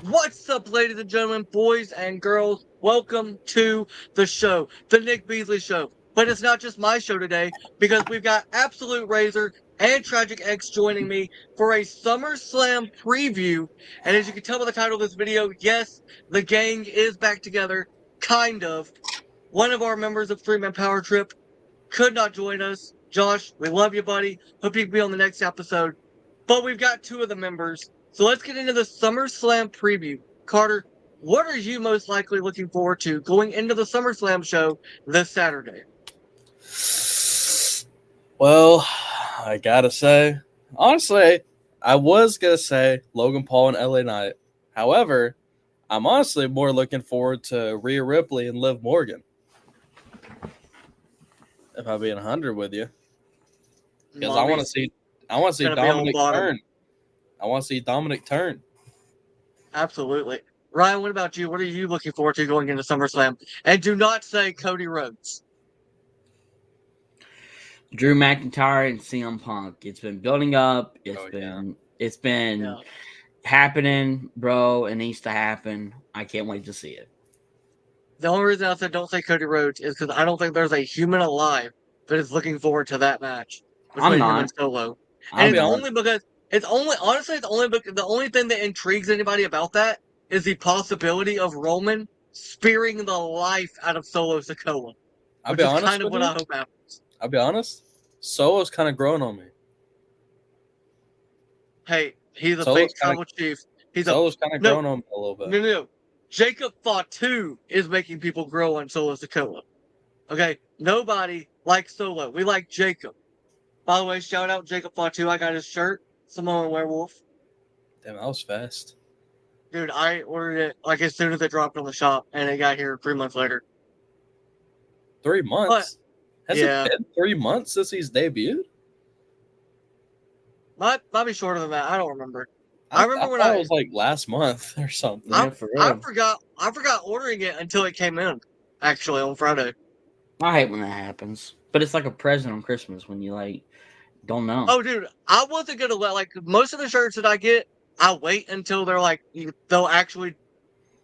What's up, ladies and gentlemen, boys and girls? Welcome to the show, the Nick Beasley Show. But it's not just my show today, because we've got Absolute Razor and Tragic X joining me for a Summerslam preview. And as you can tell by the title of this video, yes, the gang is back together, kind of. One of our members of Three Man Power Trip could not join us. Josh, we love you, buddy. Hope you can be on the next episode. But we've got two of the members. So let's get into the SummerSlam preview. Carter, what are you most likely looking forward to going into the SummerSlam show this Saturday? Well, I gotta say, honestly, I was gonna say Logan Paul and LA Knight. However, I'm honestly more looking forward to Rhea Ripley and Liv Morgan. If I'm being 100 with you, because I want to see Dominic turn. I want to see Dominic turn. Absolutely. Ryan, what about you? What are you looking forward to going into SummerSlam? And do not say Cody Rhodes. Drew McIntyre and CM Punk. It's been building up. It's been happening, bro. It needs to happen. I can't wait to see it. The only reason I said don't say Cody Rhodes is because I don't think there's a human alive that is looking forward to that match between him and Solo. And it's only because the only thing that intrigues anybody about that is the possibility of Roman spearing the life out of Solo Sikoa. Which is kind of what I hope happens. I'll be honest, Solo's kind of grown on me. Hey, he's a fake tribal chief. Solo's kind of grown on me a little bit. No. Jacob Fatu is making people grow on Solo Sikoa. Okay? Nobody likes Solo. We like Jacob. By the way, shout out Jacob Fatu. I got his shirt. Samoan Werewolf. Damn, that was fast. Dude, I ordered it like as soon as it dropped on the shop, and it got here 3 months later. 3 months? Has it been 3 months since he's debuted? Might be shorter than that. I don't remember. I remember when it was like last month or something. I forgot ordering it until it came in. Actually, on Friday. I hate when that happens, but it's like a present on Christmas when you don't know. Oh, dude, I wasn't gonna let most of the shirts that I get. I wait until they'll actually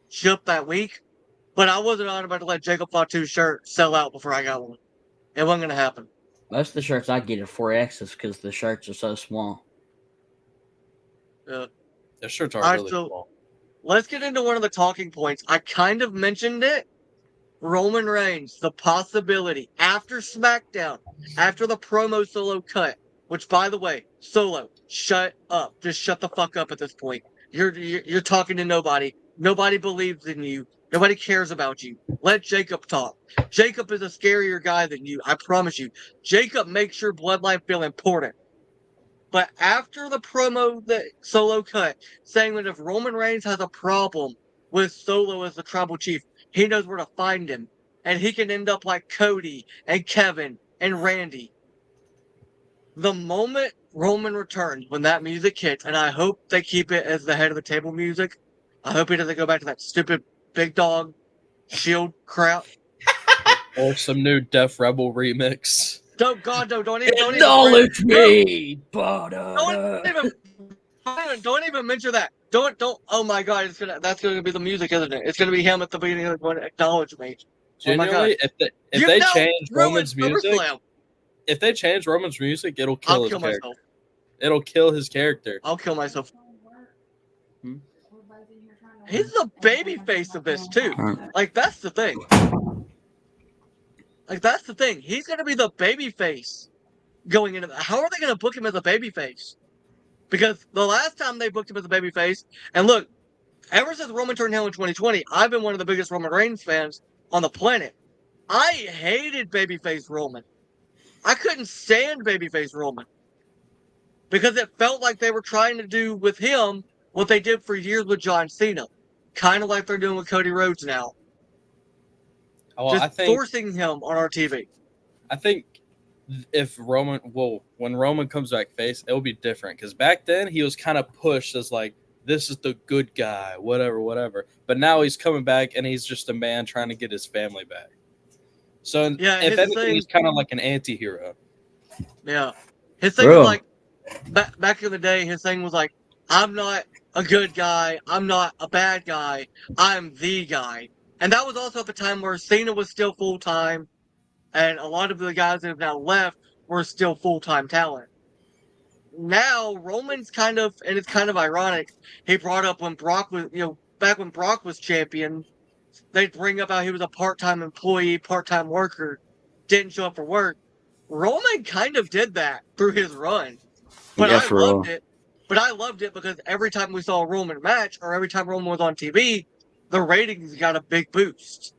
ship that week. But I wasn't about to let Jacob Fatu's shirt sell out before I got one. It wasn't gonna happen. Most of the shirts I get are 4Xs because the shirts are so small. Yeah. The shirts are really small. Let's get into one of the talking points. I kind of mentioned it. Roman Reigns, the possibility after SmackDown, after the promo Solo cut, which by the way, Solo, shut up. Just shut the fuck up at this point. You're talking to nobody. Nobody believes in you. Nobody cares about you. Let Jacob talk. Jacob is a scarier guy than you. I promise you. Jacob makes your bloodline feel important. But after the promo that Solo cut, saying that if Roman Reigns has a problem with Solo as the tribal chief, he knows where to find him. And he can end up like Cody and Kevin and Randy. The moment Roman returns, when that music hits, and I hope they keep it as the head of the table music. I hope he doesn't go back to that stupid Big Dog Shield crap. Or some new Def Rebel remix. Don't even acknowledge me. Don't even mention that. Don't. Oh my God! That's gonna be the music, isn't it? It's gonna be him at the beginning of the acknowledge me. Genuinely, if they change Roman's music, it'll kill his character. Myself. It'll kill his character. I'll kill myself. He's the baby face of this too. That's the thing. That's the thing. He's gonna be the baby face going into that. How are they gonna book him as a baby face? Because the last time they booked him as a baby face, and look, ever since Roman turned heel in 2020, I've been one of the biggest Roman Reigns fans on the planet. I hated babyface Roman. I couldn't stand babyface Roman. Because it felt like they were trying to do with him what they did for years with John Cena. Kind of like they're doing with Cody Rhodes now. Forcing him on our TV. I think when Roman comes back face, it'll be different. Because back then, he was kind of pushed as this is the good guy, whatever. But now he's coming back, and he's just a man trying to get his family back. So, if anything, he's kind of like an anti-hero. Yeah. His thing was back in the day, his thing was I'm not a good guy. I'm not a bad guy. I'm the guy. And that was also at the time where Cena was still full-time, and a lot of the guys that have now left were still full-time talent. Now, Roman's kind of, and it's kind of ironic, he brought up when Brock was, back when Brock was champion, they'd bring up how he was a part-time employee, part-time worker, didn't show up for work. Roman kind of did that through his run. But Yeah, I for loved real. it. But I loved it because every time we saw a Roman match or every time Roman was on TV, the ratings got a big boost.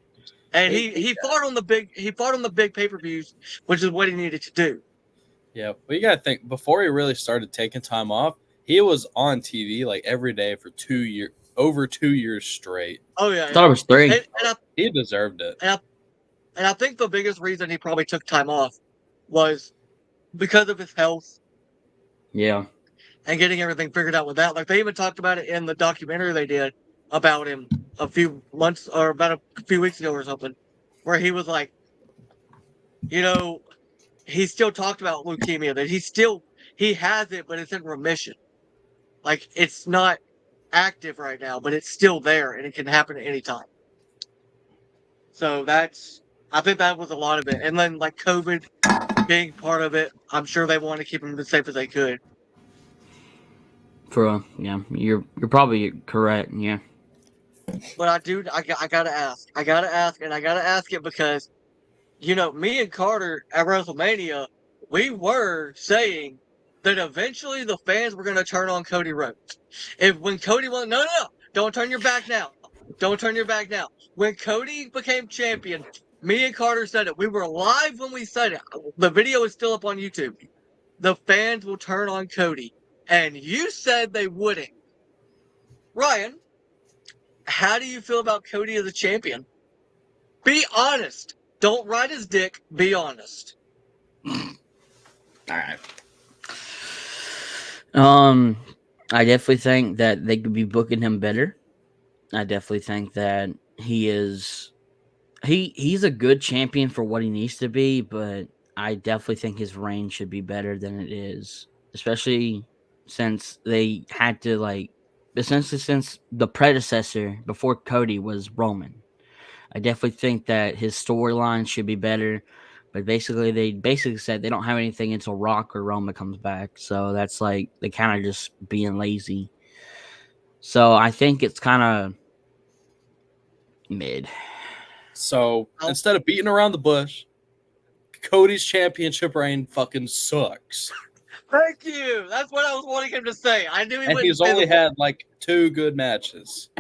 And he fought on the big pay-per-views, which is what he needed to do. Yeah, but you gotta think, before he really started taking time off, he was on TV like every day for over 2 years straight. Oh yeah, I thought it was 3. He deserved it. And I think the biggest reason he probably took time off was because of his health Yeah. and getting everything figured out with that. Like they even talked about it in the documentary they did about him a few months or about a few weeks ago or something, where he was like, he still talked about leukemia, that he has it, but it's in remission. Like it's not active right now, but it's still there and it can happen at any time. So I think that was a lot of it. And then like COVID being part of it, I'm sure they wanted to keep him as safe as they could. For real. Yeah. You're probably correct. Yeah. But I gotta ask, and I gotta ask it because, me and Carter at WrestleMania, we were saying that eventually the fans were going to turn on Cody Rhodes. When Cody won, no, don't turn your back now. Don't turn your back now. When Cody became champion, me and Carter said it. We were live when we said it. The video is still up on YouTube. The fans will turn on Cody. And you said they wouldn't. Ryan, how do you feel about Cody as a champion? Be honest. Don't ride his dick. Be honest. All right. I definitely think that they could be booking him better. I definitely think that he's a good champion for what he needs to be, but I definitely think his reign should be better than it is, especially since they had to essentially since the predecessor before Cody was Roman. I definitely think that his storyline should be better, but they basically said they don't have anything until Rock or Roman comes back, so that's like they kind of just being lazy. So I think it's kind of mid. So instead of beating around the bush, Cody's championship reign fucking sucks. Thank you. That's what I was wanting him to say. I knew he And wouldn't he's say only the had like 2 good matches.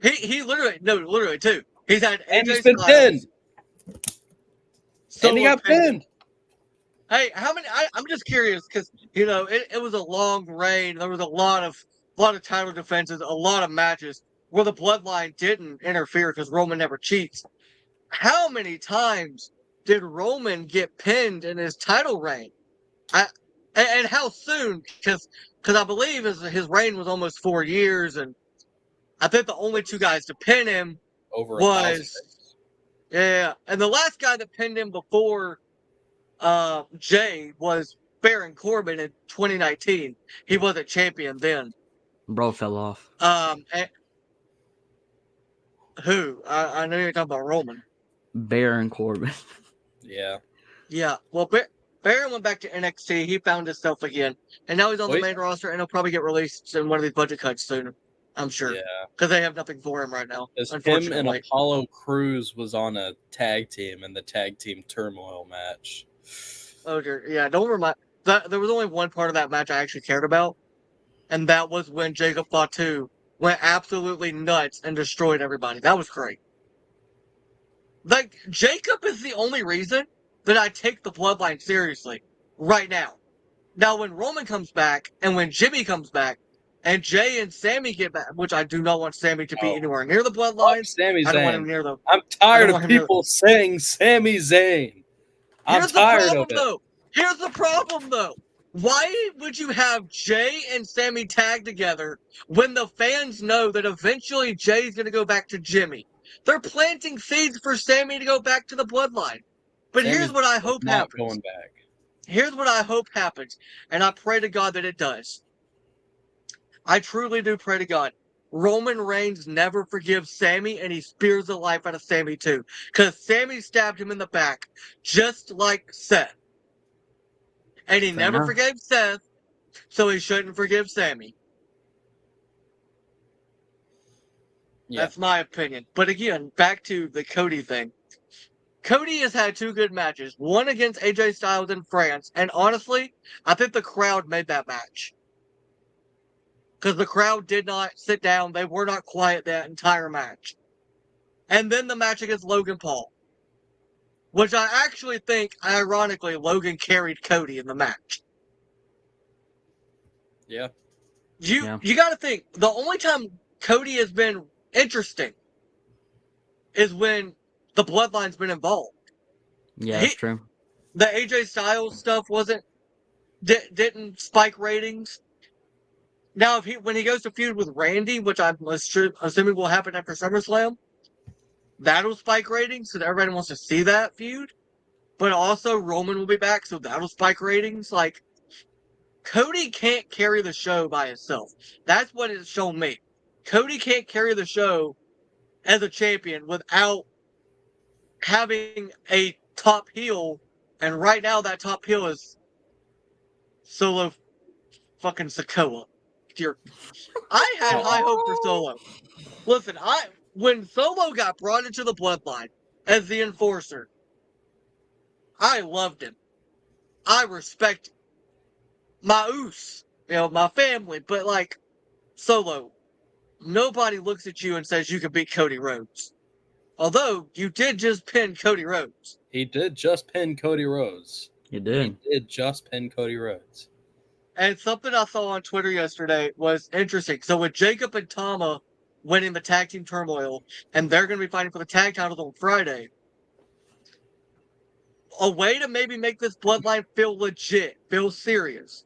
He literally 2. He's had And he's AJ been pinned. Styles. And he got pinned. Hey, how many? I'm just curious because it was a long reign. There was a lot of title defenses, a lot of matches where the bloodline didn't interfere because Roman never cheats. How many times did Roman get pinned in his title reign? And how soon? Because I believe his reign was almost 4 years, and I think the only 2 guys to pin him Over was and the last guy that pinned him before Jay was Baron Corbin in 2019. He wasn't champion then. Bro fell off. Who? I know you're talking about Roman. Baron Corbin. Yeah. Yeah. Well, Baron went back to NXT. He found himself again, and now he's on the main roster, and he'll probably get released in one of these budget cuts soon. I'm sure. Yeah. Because they have nothing for him right now. Him and Apollo Crews was on a tag team in the tag team turmoil match. Oh dear. Yeah. Don't remind. There was only one part of that match I actually cared about, and that was when Jacob Fatu went absolutely nuts and destroyed everybody. That was great. Like, Jacob is the only reason that I take the bloodline seriously right now. Now, when Roman comes back and when Jimmy comes back and Jay and Sammy get back, which I do not want Sammy to be anywhere near the bloodline. Sami Zayn. I don't want him near them. I'm tired of people saying Sami Zayn. I'm tired of it. Here's the problem, though. Why would you have Jay and Sammy tag together when the fans know that eventually Jay's going to go back to Jimmy? They're planting seeds for Sammy to go back to the bloodline. But here's what I hope happens. Going back. Here's what I hope happens, and I pray to God that it does. I truly do pray to God Roman Reigns never forgives Sammy, and he spears the life out of Sammy too. Because Sammy stabbed him in the back, just like Seth. And he Fair never enough. forgave Seth, so he shouldn't forgive Sammy. Yeah. That's my opinion. But again, back to the Cody thing. Cody has had 2 good matches, one against AJ Styles in France, and honestly, I think the crowd made that match. Because the crowd did not sit down, they were not quiet that entire match. And then the match against Logan Paul, which I actually think, ironically, Logan carried Cody in the match. Yeah. Yeah. You got to think, the only time Cody has been interesting is when the Bloodline's been involved. Yeah, He, that's true. the AJ Styles stuff didn't spike ratings. Now, when he goes to feud with Randy, which I'm assuming will happen after SummerSlam, that'll spike ratings because everybody wants to see that feud. But also Roman will be back, so that'll spike ratings. Like Cody can't carry the show by himself. That's what it's shown me. Cody can't carry the show as a champion without having a top heel, and right now that top heel is Solo fucking Sikoa. Dear, I had high hope for Solo. Listen, when Solo got brought into the Bloodline as the enforcer, I loved him. I respect my my family, but like Solo, nobody looks at you and says you can beat Cody Rhodes. Although you did just pin Cody Rhodes. He did just pin Cody Rhodes. You He did. did just pin Cody Rhodes. And something I saw on Twitter yesterday was interesting. So with Jacob and Tama winning the tag team turmoil, and they're going to be fighting for the tag titles on Friday, a way to maybe make this bloodline feel legit, feel serious.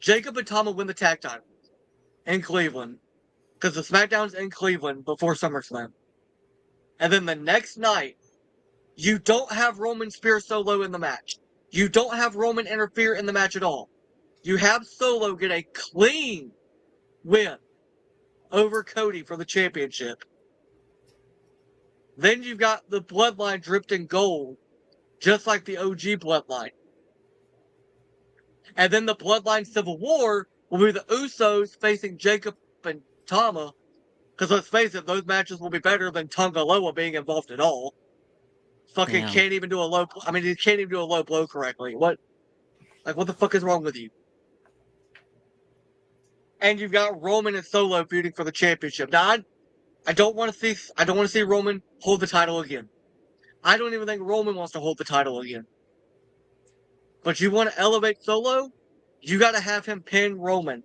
Jacob and Tama win the tag titles in Cleveland because the SmackDown's in Cleveland before SummerSlam. And then the next night, you don't have Roman spear Solo in the match. You don't have Roman interfere in the match at all. You have Solo get a clean win over Cody for the championship. Then you've got the bloodline dripped in gold, just like the OG bloodline. And then the bloodline civil war will be the Usos facing Jacob and Tama. Because let's face it, those matches will be better than Tonga Loa being involved at all. Fucking Damn. can't even do a low. I mean, he can't even do a low blow correctly. What the fuck is wrong with you? And you've got Roman and Solo feuding for the championship. Now, I don't want to see Roman hold the title again. I don't even think Roman wants to hold the title again. But you want to elevate Solo, you got to have him pin Roman.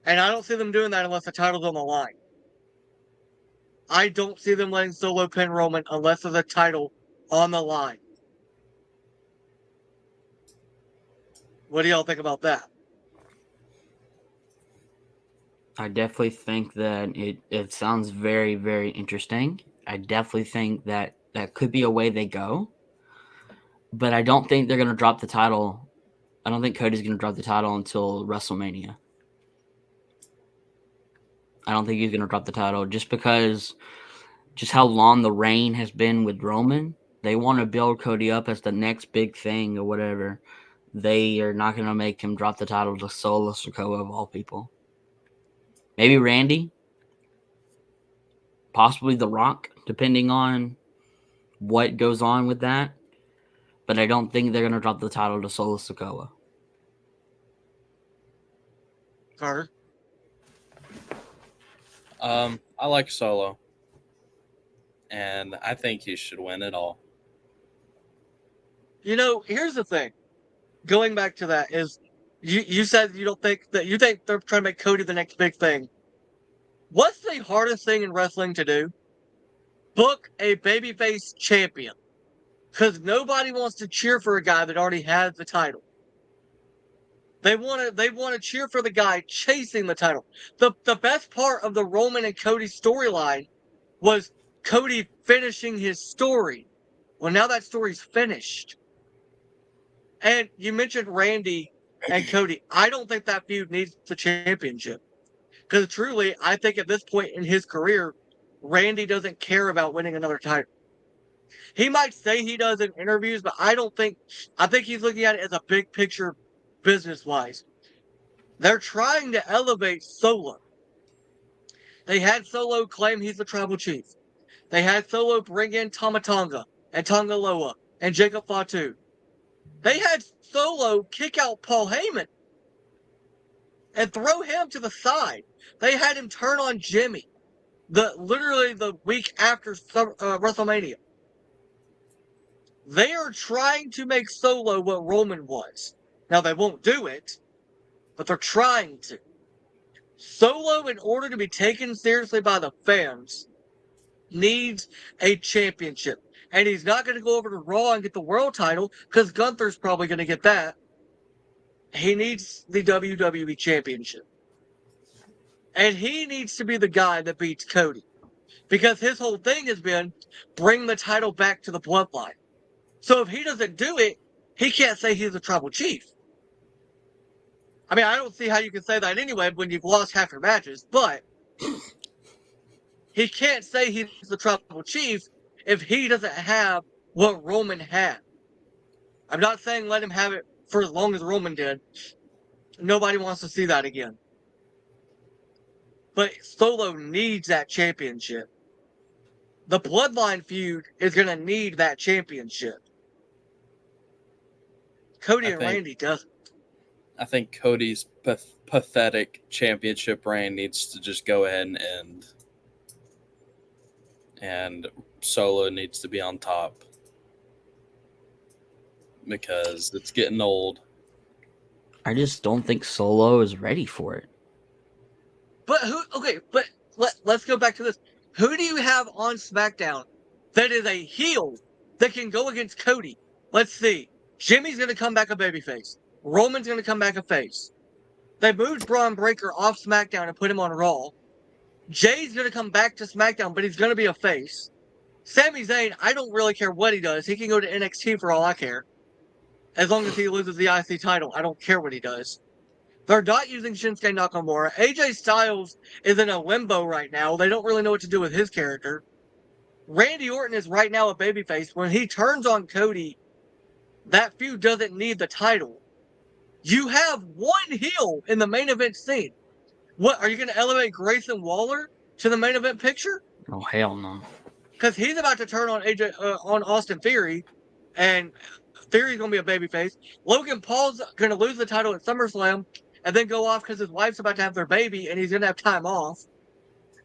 And I don't see them doing that unless the title's on the line. I don't see them letting Solo pin Roman unless there's a title on the line. What do y'all think about that? I definitely think that it sounds very, very interesting. I definitely think that that could be a way they go. But I don't think they're going to drop the title. I don't think Cody's going to drop the title until WrestleMania. I don't think he's going to drop the title just because just how long the reign has been with Roman. They want to build Cody up as the next big thing or whatever. They are not going to make him drop the title to Solo Sikoa of all people. Maybe Randy, possibly The Rock, depending on what goes on with that. But I don't think they're going to drop the title to Solo Sikoa. Carter? I like Solo, and I think he should win it all. You know, here's the thing. Going back to that is, you said you think they're trying to make Cody the next big thing. What's the hardest thing in wrestling to do? Book a babyface champion. Because nobody wants to cheer for a guy that already has the title. They want to cheer for the guy chasing the title. The best part of the Roman and Cody storyline was Cody finishing his story. Well, now that story's finished. And you mentioned Randy and Cody. I don't think that feud needs the championship. Because truly, I think at this point in his career, Randy doesn't care about winning another title. He might say he does in interviews, but I don't think, I think he's looking at it as a big picture business wise. They're trying to elevate Solo. They had Solo claim he's the tribal chief. They had Solo bring in Tamatonga and Tongaloa and Jacob Fatu. They had Solo kick out Paul Heyman and throw him to the side. They had him turn on Jimmy literally the week after WrestleMania. They are trying to make Solo what Roman was. Now they won't do it, but they're trying to. Solo, in order to be taken seriously by the fans, needs a championship. And he's not going to go over to Raw and get the world title because Gunther's probably going to get that. He needs the WWE championship. And he needs to be the guy that beats Cody. Because his whole thing has been bring the title back to the bloodline. So if he doesn't do it, he can't say he's the tribal chief. I mean, I don't see how you can say that anyway when you've lost half your matches, but he can't say he's the tribal chief if he doesn't have what Roman had. I'm not saying let him have it for as long as Roman did. Nobody wants to see that again. But Solo needs that championship. The Bloodline feud is going to need that championship. Cody and Randy doesn't. I think Cody's pathetic championship reign needs to just go ahead and end. And Solo needs to be on top. Because it's getting old. I just don't think Solo is ready for it. But who? Okay, but let's go back to this. Who do you have on SmackDown that is a heel that can go against Cody? Let's see. Jimmy's going to come back a babyface. Roman's going to come back a face. They moved Braun Breaker off SmackDown and put him on Raw. Jay's going to come back to SmackDown, but he's going to be a face. Sami Zayn, I don't really care what he does. He can go to NXT for all I care. As long as he loses the IC title, I don't care what he does. They're not using Shinsuke Nakamura. AJ Styles is in a limbo right now. They don't really know what to do with his character. Randy Orton is right now a babyface. When he turns on Cody, that feud doesn't need the title. You have one heel in the main event scene. What, are you going to elevate Grayson Waller to the main event picture? Oh, hell no. Because he's about to turn on on Austin Theory, and Theory's going to be a babyface. Logan Paul's going to lose the title at SummerSlam, and then go off because his wife's about to have their baby, and he's going to have time off.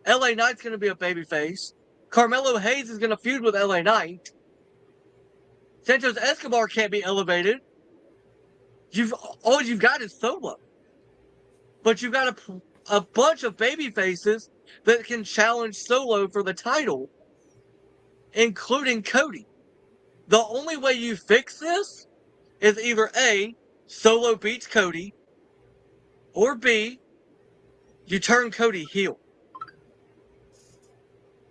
LA Knight's going to be a babyface. Carmelo Hayes is going to feud with LA Knight. Santos Escobar can't be elevated. All you've got is Solo. But you've got a bunch of baby faces that can challenge Solo for the title, including Cody. The only way you fix this is either A, Solo beats Cody, or B, you turn Cody heel.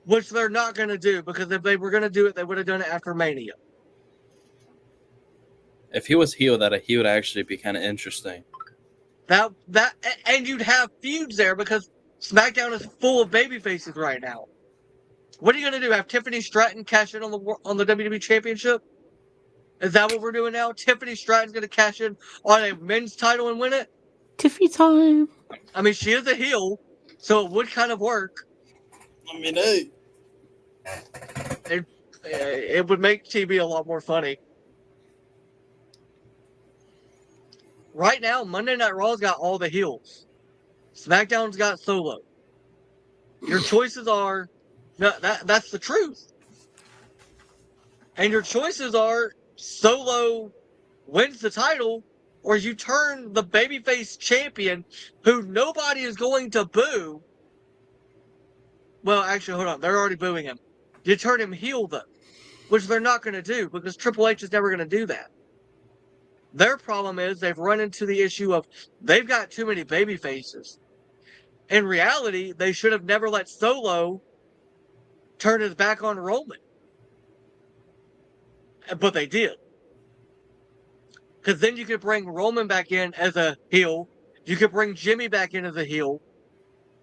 Which they're not going to do, because if they were going to do it, they would have done it after Mania. If he was heel, he would actually be kind of interesting. And you'd have feuds there because SmackDown is full of baby faces right now. What are you going to do? Have Tiffany Stratton cash in on the WWE Championship? Is that what we're doing now? Tiffany Stratton's going to cash in on a men's title and win it? Tiffy time. I mean, she is a heel, so it would kind of work. I mean, hey. It would make TV a lot more funny. Right now, Monday Night Raw's got all the heels. SmackDown's got Solo. Your choices are... No, that's the truth. And your choices are Solo wins the title, or you turn the babyface champion who nobody is going to boo. Well, actually, hold on. They're already booing him. You turn him heel, though, which they're not going to do because Triple H is never going to do that. Their problem is they've run into the issue of they've got too many baby faces. In reality, they should have never let Solo turn his back on Roman. But they did. Because then you could bring Roman back in as a heel. You could bring Jimmy back in as a heel.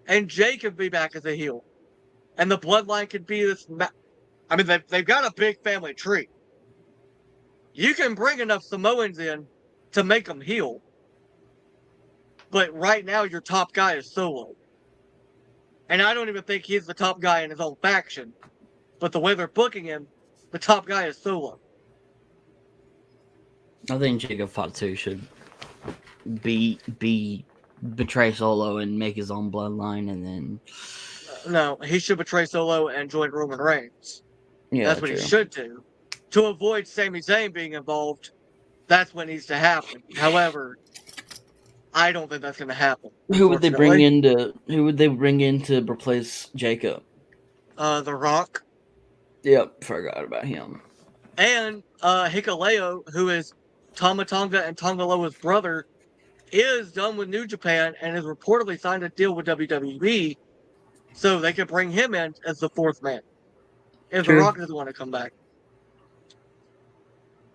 And Jay could be back as a heel. And the bloodline could be this. I mean, they've got a big family tree. You can bring enough Samoans in to make them heel. But right now, your top guy is Solo. And I don't even think he's the top guy in his own faction. But the way they're booking him, the top guy is Solo. I think Jacob Fatu should betray Solo and make his own bloodline, and then No, he should betray Solo and join Roman Reigns. yeah, That's what he should do. To avoid Sami Zayn being involved, that's what needs to happen. However, I don't think that's going to happen. Who would they bring in to replace Jacob? The Rock. Yep, forgot about him. And Hikuleo, who is Tama Tonga and Tonga Loa's brother, is done with New Japan and has reportedly signed a deal with WWE, so they could bring him in as the fourth man if True. The Rock doesn't want to come back.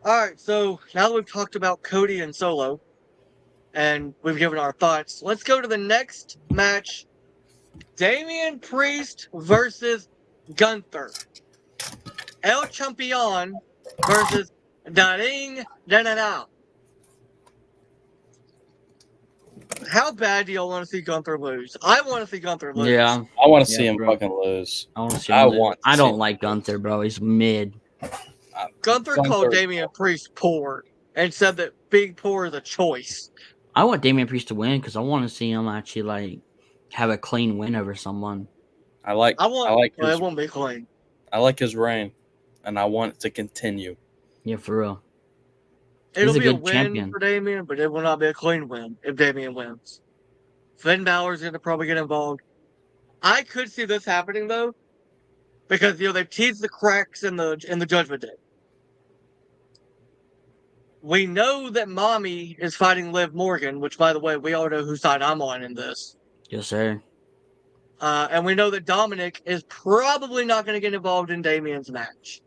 All right, so now that we've talked about Cody and Solo, and we've given our thoughts, let's go to the next match: Damian Priest versus Gunther. El Champion versus Daring Dananao. How bad do y'all want to see Gunther lose? I want to see Gunther lose. Yeah, I want to see him bro. fucking lose. I want to see him lose. want to I see don't him like Gunther, bro. He's mid. Gunther called Damian Priest poor and said that being poor is a choice. I want Damian Priest to win because I want to see him actually like have a clean win over someone. I like Well, his, it won't be clean. I like his reign, and I want it to continue. Yeah, for real. It'll He's a be a good win champion. for Damian, but it will not be a clean win if Damian wins. Finn Balor's going to probably get involved. I could see this happening though, because they've teased the cracks in the Judgment Day. We know that Mommy is fighting Liv Morgan, which, by the way, we all know whose side I'm on in this. Yes, sir. And we know that Dominic is probably not going to get involved in Damian's match.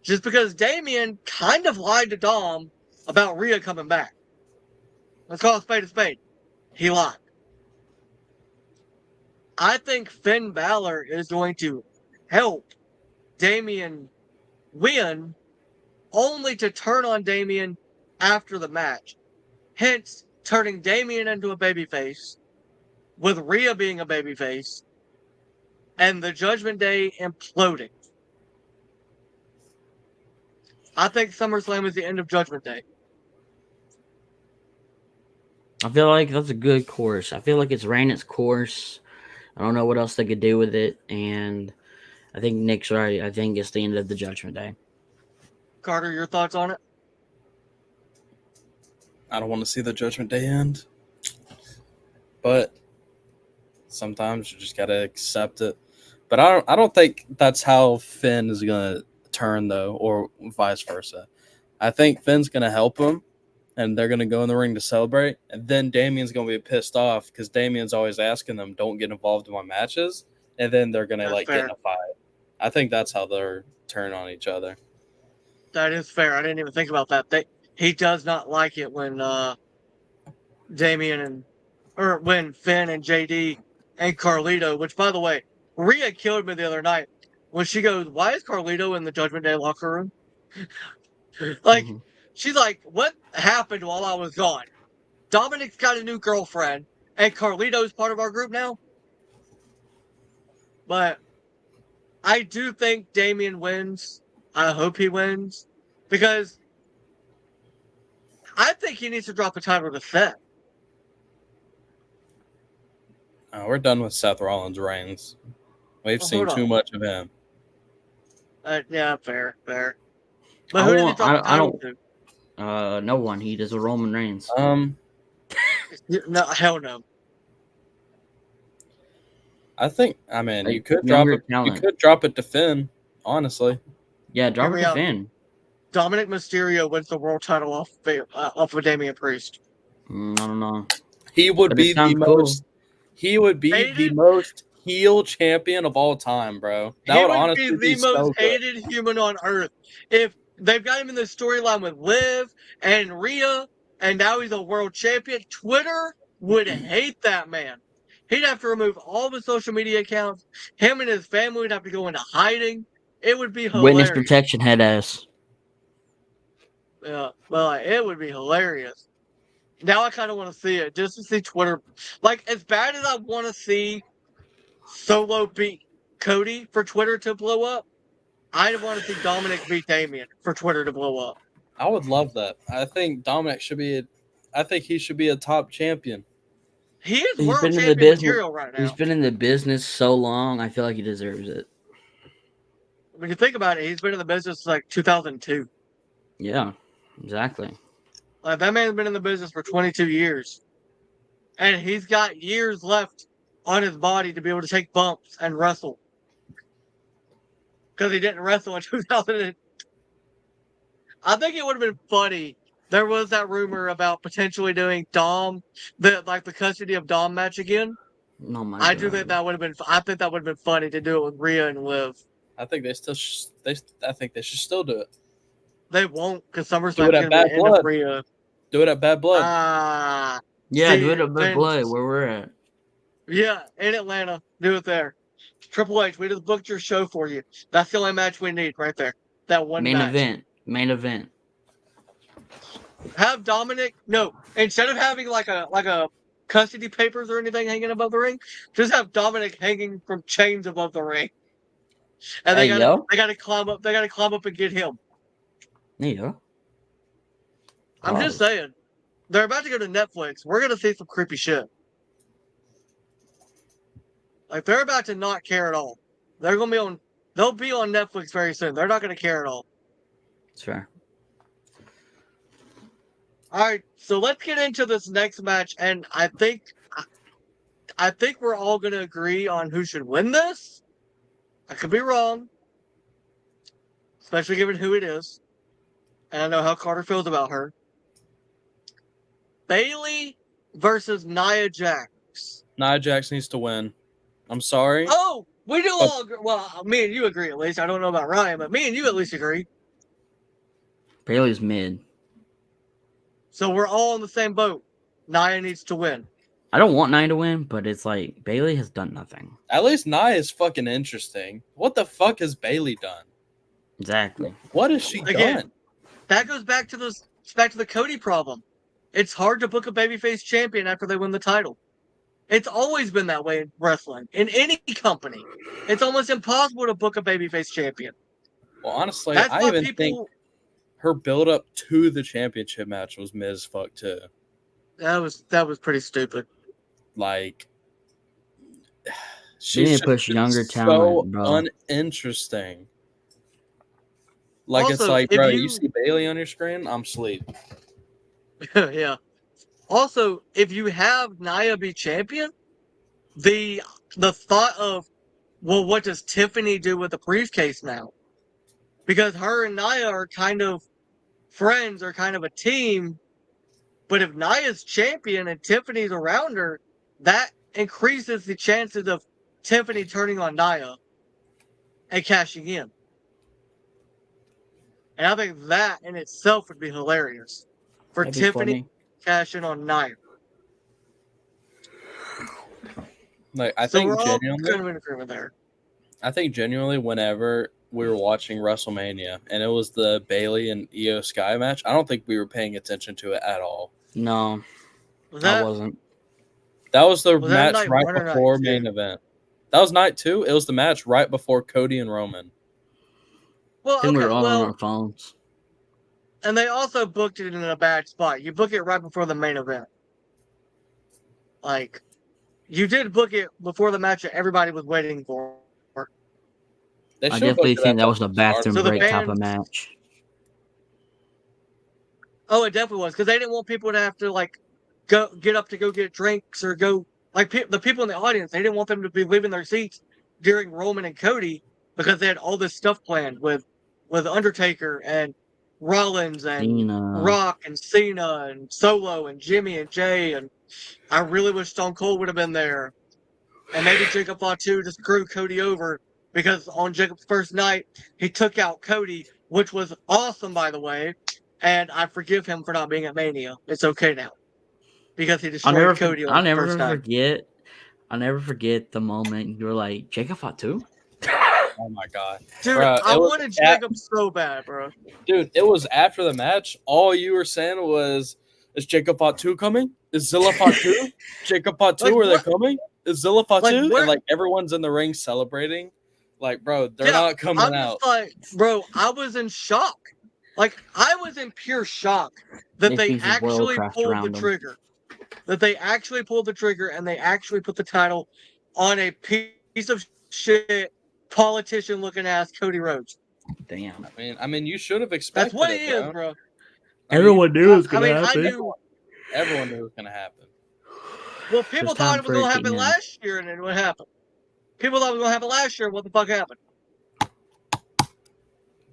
Just because Damian kind of lied to Dom about Rhea coming back. Let's call a spade a spade. He lied. I think Finn Balor is going to help Damian win, only to turn on Damian after the match. Hence, turning Damian into a babyface, with Rhea being a babyface, and the Judgment Day imploding. I think SummerSlam is the end of Judgment Day. I feel like that's a good course. I feel like it's ran its course. I don't know what else they could do with it, and I think Nick's right. I think it's the end of the Judgment Day. Carter, your thoughts on it? I don't want to see the Judgment Day end, but sometimes you just gotta accept it. But I don't think that's how Finn is gonna turn though, or vice versa. I think Finn's gonna help him, and they're gonna go in the ring to celebrate, and then Damian's gonna be pissed off because Damian's always asking them, "Don't get involved in my matches," and then they're gonna That's get fair. in a fight. I think that's how they're turn on each other. That is fair. I didn't even think about that. He does not like it when when Finn and JD and Carlito, which, by the way, Rhea killed me the other night when she goes, "Why is Carlito in the Judgment Day locker room?" Like, she's like, "What happened while I was gone? Dominic's got a new girlfriend, and Carlito's part of our group now?" But I do think Damian wins. I hope he wins, because I think he needs to drop the title to Seth. We're done with Seth Rollins' reigns. We've Well, seen hold too on. much of him. Yeah, fair. But who did he drop the title to? No one. He does a Roman Reigns. No, hell no. I think. I mean, Like, you could younger drop it. talent. You could drop it to Finn. Honestly, Yeah, drop Hear it me to out. Finn. Dominic Mysterio wins the world title off of Damian Priest. I don't know. he would But be it sounds the cool. most. He would be the Hated? most heel champion of all time, bro. That He would would honestly be the so most good. hated human on earth if they've got him in the storyline with Liv and Rhea, and now he's a world champion. Twitter would hate that man. He'd have to remove all the social media accounts. Him and his family would have to go into hiding. It would be Witness hilarious. protection, head ass. Yeah, well, it would be hilarious. Now I kind of want to see it, just to see Twitter. Like, as bad as I want to see Solo beat Cody for Twitter to blow up, I want to see Dominic beat Damian for Twitter to blow up. I would love that. I think Dominic should be. I think he should be a top champion. He is He's world been in the champion business. material right now. He's been in the business so long. I feel like he deserves it. When you think about it, he's been in the business since like 2002. Yeah, exactly. Like, that man's been in the business for 22 years. And he's got years left on his body to be able to take bumps and wrestle. Because he didn't wrestle in 2000. I think it would have been funny. There was that rumor about potentially doing Dom, the custody of Dom match again. Oh my I god. do think that would have been. I think that would have been funny to do it with Rhea and Liv. I think they still. I think they should still do it. They won't, because Do SummerSlam's it going at to be Bad the end of Blood. Rhea. Do it at Bad Blood. Yeah, see, do it at Bad Vince- Blood where we're at. Yeah, in Atlanta. Do it there. Triple H, we just booked your show for you. That's the only match we need right there. That one Main match. event. Main event. Have Dominic, no, instead of having like a custody papers or anything hanging above the ring, just have Dominic hanging from chains above the ring. And Hey, yo. they gotta climb up and get him. Yeah. I'm just saying. They're about to go to Netflix. We're gonna see some creepy shit. Like, they're about to not care at all. They'll be on Netflix very soon. They're not gonna care at all. That's fair. Alright, so let's get into this next match, and I think we're all gonna agree on who should win this. I could be wrong. Especially given who it is. And I know how Carter feels about her. Bayley versus Nia Jax. Nia Jax needs to win. I'm sorry. Oh, we do all agree. Well, me and you agree at least. I don't know about Ryan, but me and you at least agree. Bailey's mid. So we're all in the same boat. Nia needs to win. I don't want Nia to win, but it's like Bailey has done nothing. At least Nia is fucking interesting. What the fuck has Bayley done? Exactly. What has she Again, done? That goes back to the Cody problem. It's hard to book a babyface champion after they win the title. It's always been that way in wrestling. In any company, it's almost impossible to book a babyface champion. Well, honestly, That's I why even think her build up to the championship match was mid as fuck too. that was pretty stupid. Like, They she's need to push just younger so talent, bro. uninteresting. Like, Also, it's like, if bro, you- you see Bailey on your screen, I'm asleep. Yeah. Also, if you have Nia be champion, the thought of, well, what does Tiffany do with the briefcase now? Because her and Nia are kind of friends, or kind of a team. But if Nia's champion and Tiffany's around her, that increases the chances of Tiffany turning on Nia and cashing in. And I think that in itself would be hilarious. For That'd be Tiffany funny. to cash in on Nia. Like, I So think we're all genuinely, kind of in agreement there. whenever we were watching WrestleMania and it was the Bailey and Io Sky match, I don't think we were paying attention to it at all. No, Was I that, wasn't. That was the Was that match night right one or night before two? main event. That was night 2. It was the match right before Cody and Roman. well, I think we okay, were all on well, our phones. and they also booked it in a bad spot. You book it right before the main event. Like, you did book it before the match that everybody was waiting for. They I should've definitely booked it think at that was a the bathroom So the break type of fans- match. Oh, it definitely was, because they didn't want people to have to, like, get up to go get drinks or go, like, the people in the audience, they didn't want them to be leaving their seats during Roman and Cody, because they had all this stuff planned with Undertaker and Rollins and Cena. Rock and Cena and Solo and Jimmy and Jay, and I really wish Stone Cold would have been there. And maybe Jacob Fatu just screwed Cody over, because on Jacob's first night, he took out Cody which was awesome, by the way. And I forgive him for not being at Mania. It's okay now because he destroyed Cody I'll like the first never time. forget. I'll never forget the moment you were like, Jacob fought too? Oh my god, Dude, bro! I wanted Jacob so bad, bro. Dude, it was after the match. All you were saying was, "Is Jacob Fatu coming? Is Zilla Fatu? Jacob Fatu, Like, are they what? coming? Is Zilla Like, Fatu?" where? And like everyone's in the ring celebrating. Like, bro, they're Yeah, not coming I'm out. just like, bro, I was in shock. Like, I was in pure shock that They they pieces actually Worldcraft pulled the around them. trigger. That they actually pulled the trigger and they actually put the title on a piece of shit politician looking ass Cody Rhodes. Damn. I mean, you should have That's expected what it, he is, bro. bro. I mean, knew it was I mean, I happen. knew. everyone knew it was gonna happen. Well, people It's thought time it was for going it to to happen end. last year, and then what happened? People thought it was going to happen last year. What the fuck happened?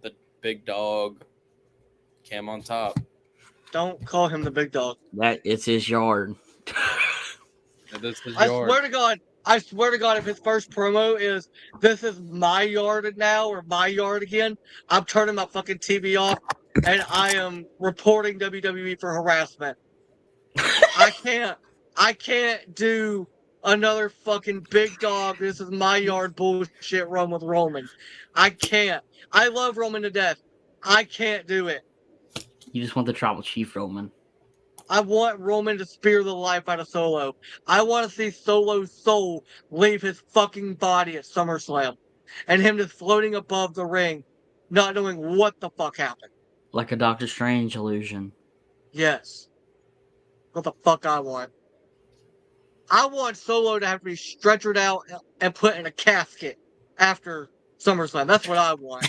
The big dog came on top. Don't call him the big dog. That it's his yard. This is I yours. swear to God, if his first promo is "This is my yard now" or "My yard again," I'm turning my fucking TV off and I am reporting WWE for harassment. I can't do another fucking big dog. This is my yard bullshit run with Roman. I can't. I love Roman to death. I can't do it. You just want the tribal chief Roman. I want Roman to spear the life out of Solo. I want to see Solo's soul leave his fucking body at SummerSlam. And him just floating above the ring, not knowing what the fuck happened. Like a Doctor Strange illusion. Yes. What the fuck I want. I want Solo to have to be stretchered out and put in a casket after SummerSlam. That's what I want.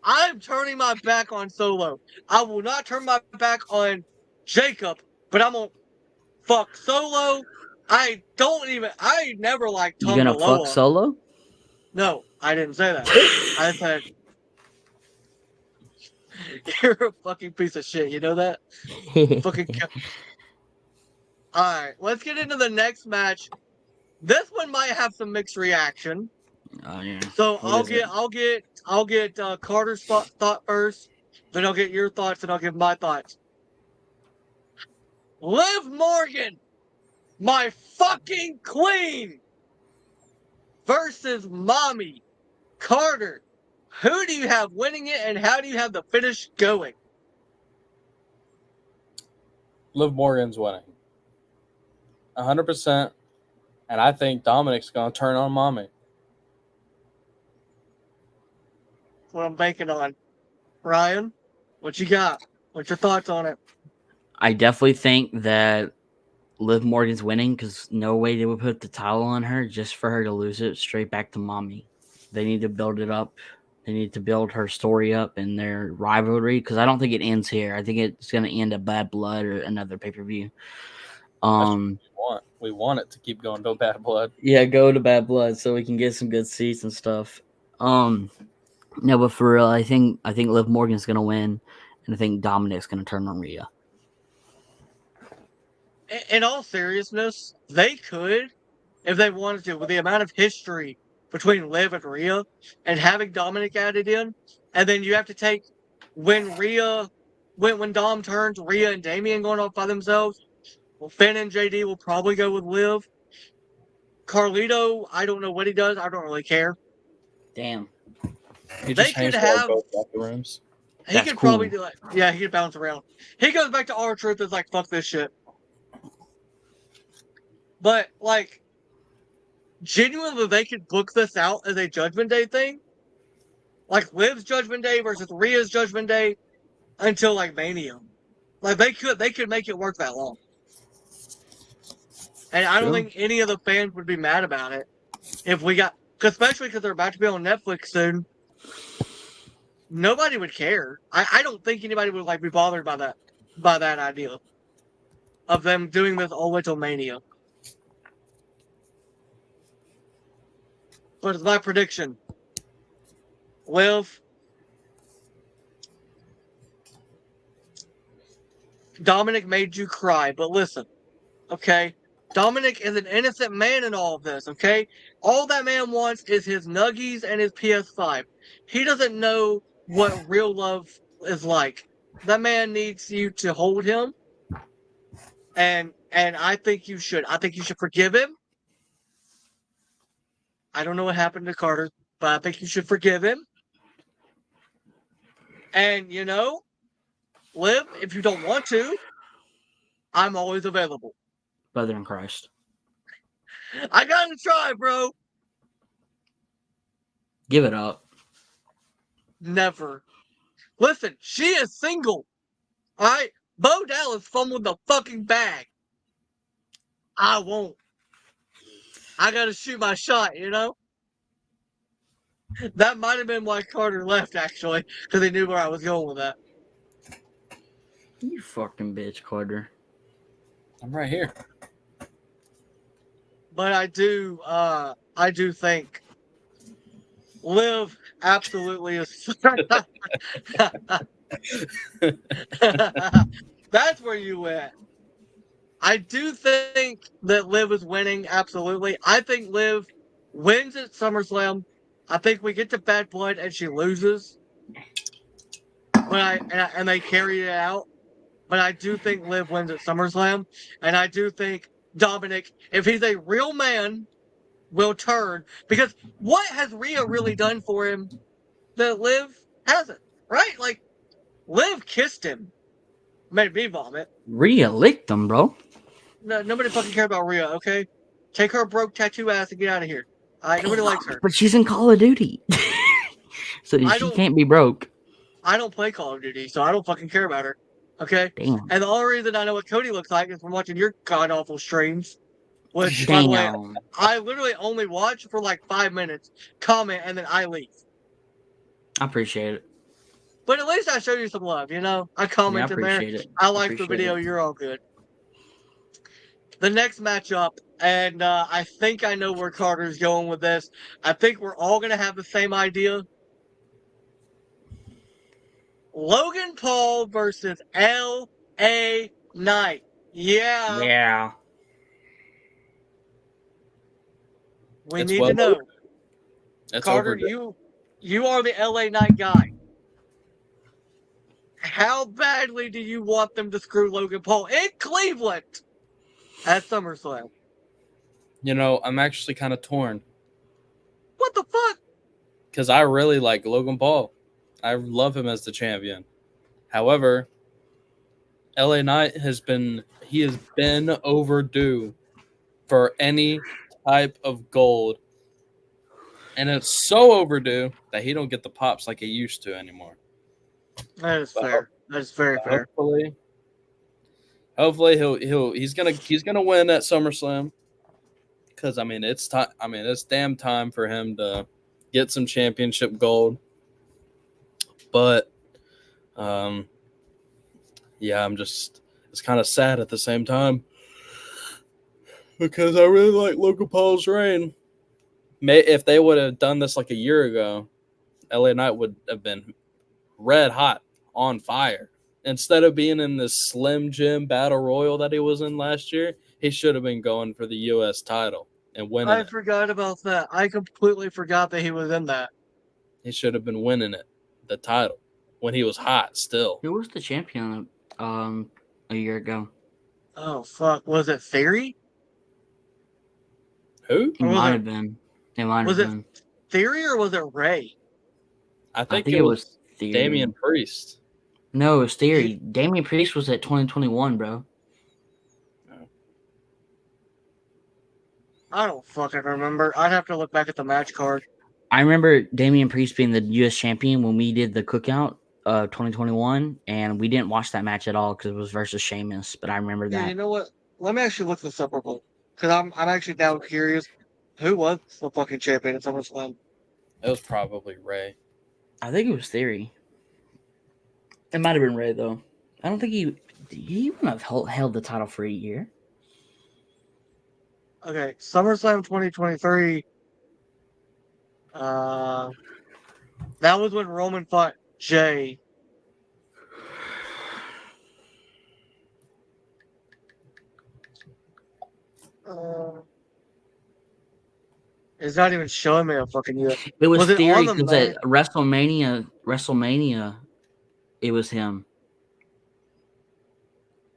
I'm turning my back on Solo. I will not turn my back on Jacob, but I'm gonna fuck Solo. I never liked You gonna fuck Tongaloa. Solo? No, I didn't say that. I said, you're a fucking piece of shit. You know that? Fucking. Alright, let's get into the next match. This one might have some mixed reaction. Oh yeah. So What is I'll get Carter's thought first, then I'll get your thoughts, and I'll give my thoughts. Liv Morgan, my fucking queen, versus Mommy Carter. Who do you have winning it, and how do you have the finish going? Liv Morgan's winning. 100%. And I think Dominic's going to turn on Mommy. That's what I'm banking on. Ryan, what you got? What's your thoughts on it? I definitely think that Liv Morgan's winning because no way they would put the title on her just for her to lose it straight back to Mommy. They need to build it up. They need to build her story up and their rivalry because I don't think it ends here. I think it's going to end at Bad Blood or another pay-per-view. We want it to keep going to Bad Blood. Yeah, go to Bad Blood so we can get some good seats and stuff. No, but for real, I think Liv Morgan's gonna win, and I think Dominic's gonna turn on Rhea. In all seriousness, they could, if they wanted to, with the amount of history between Liv and Rhea, and having Dominic added in, and then you have to take when Dom turns, Rhea and Damian going off by themselves. Well, Finn and JD will probably go with Liv. Carlito, I don't know what he does. I don't really care. Damn. He They just could hangs out have. both locker rooms. He That's could probably cool. do like, yeah, he could bounce around. He goes back to R-Truth as like, fuck this shit. But like, genuinely, they could book this out as a Judgment Day thing. Like Liv's Judgment Day versus Rhea's Judgment Day until like Mania. Like they could make it work that long. And I don't True. think any of the fans would be mad about it if we got, especially because they're about to be on Netflix soon. Nobody would care. I don't think anybody would like be bothered by that idea of them doing this all the way till Mania. But it's my prediction. Liv, Dominic made you cry, but listen, okay? Dominic is an innocent man in all of this, okay? All that man wants is his Nuggies and his PS5. He doesn't know what real love is like. That man needs you to hold him, and I think you should. I think you should forgive him. I don't know what happened to Carter, but I think you should forgive him. And Liv, if you don't want to, I'm always available. Brother in Christ. I gotta try, bro. Give it up. Never. Listen, she is single. Alright? Bo Dallas fumbled the fucking bag. I won't. I gotta shoot my shot, That might have been why Carter left, actually, because he knew where I was going with that. You fucking bitch, Carter. I'm right here. But I do think Liv absolutely is. That's where you went. I do think that Liv is winning, absolutely. I think Liv wins at SummerSlam. I think we get to Bad Blood and she loses. And they carry it out. But I do think Liv wins at SummerSlam. And I do think Dominic, if he's a real man, will turn. Because what has Rhea really done for him that Liv hasn't? Right? Like, Liv kissed him. Made me vomit. Rhea licked him, bro. No, nobody fucking cares about Rhea, okay? Take her broke tattoo ass and get out of here. Nobody likes her. But she's in Call of Duty. So she can't be broke. I don't play Call of Duty, so I don't fucking care about her. Okay? Damn. And the only reason I know what Cody looks like is from watching your god awful streams. Which, by the way, I literally only watch for like 5 minutes, comment, and then I leave. I appreciate it. But at least I show you some love, I comment in there. I like the video, you're all good. The next matchup, and I think I know where Carter's going with this. I think we're all going to have the same idea. Logan Paul versus L.A. Knight. Yeah. Yeah. We need to know. Carter, you are the L.A. Knight guy. How badly do you want them to screw Logan Paul in Cleveland at SummerSlam? I'm actually kind of torn. What the fuck? Because I really like Logan Paul. I love him as the champion. However, LA Knight has been overdue for any type of gold. And it's so overdue that he don't get the pops like he used to anymore. That is fair. That is very fair. Hopefully he's gonna win at SummerSlam. Because it's time. It's damn time for him to get some championship gold. But, yeah, it's kind of sad at the same time because I really like Logan Paul's reign. If they would have done this like a year ago, LA Knight would have been red hot, on fire. Instead of being in this Slim Jim Battle Royal that he was in last year, he should have been going for the U.S. title and winning it. I forgot about that. I completely forgot that he was in that. He should have been winning it, the title, when he was hot still. Who was the champion a year ago? Oh, fuck. Was it Theory? Who? It might have been. Was it Theory or was it Ray? I think it was Theory. Damian Priest. No, it was Theory. Damian Priest was at 2021, bro. I don't fucking remember. I'd have to look back at the match card. I remember Damian Priest being the U.S. champion when we did the cookout of 2021, and we didn't watch that match at all because it was versus Sheamus, but I remember that. Yeah, you know what? Let me actually look this up real quick, because I'm actually now curious. Who was the fucking champion at SummerSlam? It was probably Ray. I think it was Theory. It might have been Ray, though. I don't think he wouldn't have held the title for a year. Okay, SummerSlam 2023. That was when Roman fought Jay. It's not even showing me a fucking year. It was it on Theory the because main? at WrestleMania, it was him.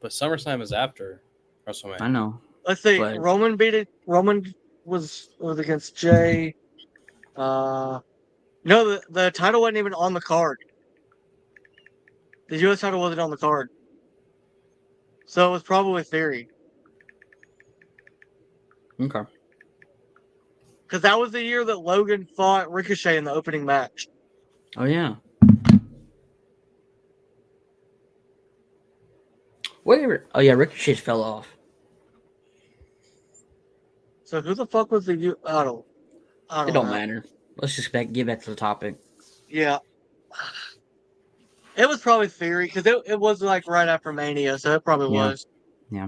But SummerSlam is after I WrestleMania. know, Let's see. but Roman beat it. Roman was against Jay. No, the title wasn't even on the card. The U.S. title wasn't on the card, so it was probably Theory okay. because that was the year that Logan fought Ricochet in the opening match. Oh yeah. Whatever. Oh yeah, Ricochet fell off. So who the fuck was the U? I don't It don't know. matter. Let's just get back to the topic. Yeah, it was probably Theory because it was like right after Mania, so it probably Yeah. was. Yeah.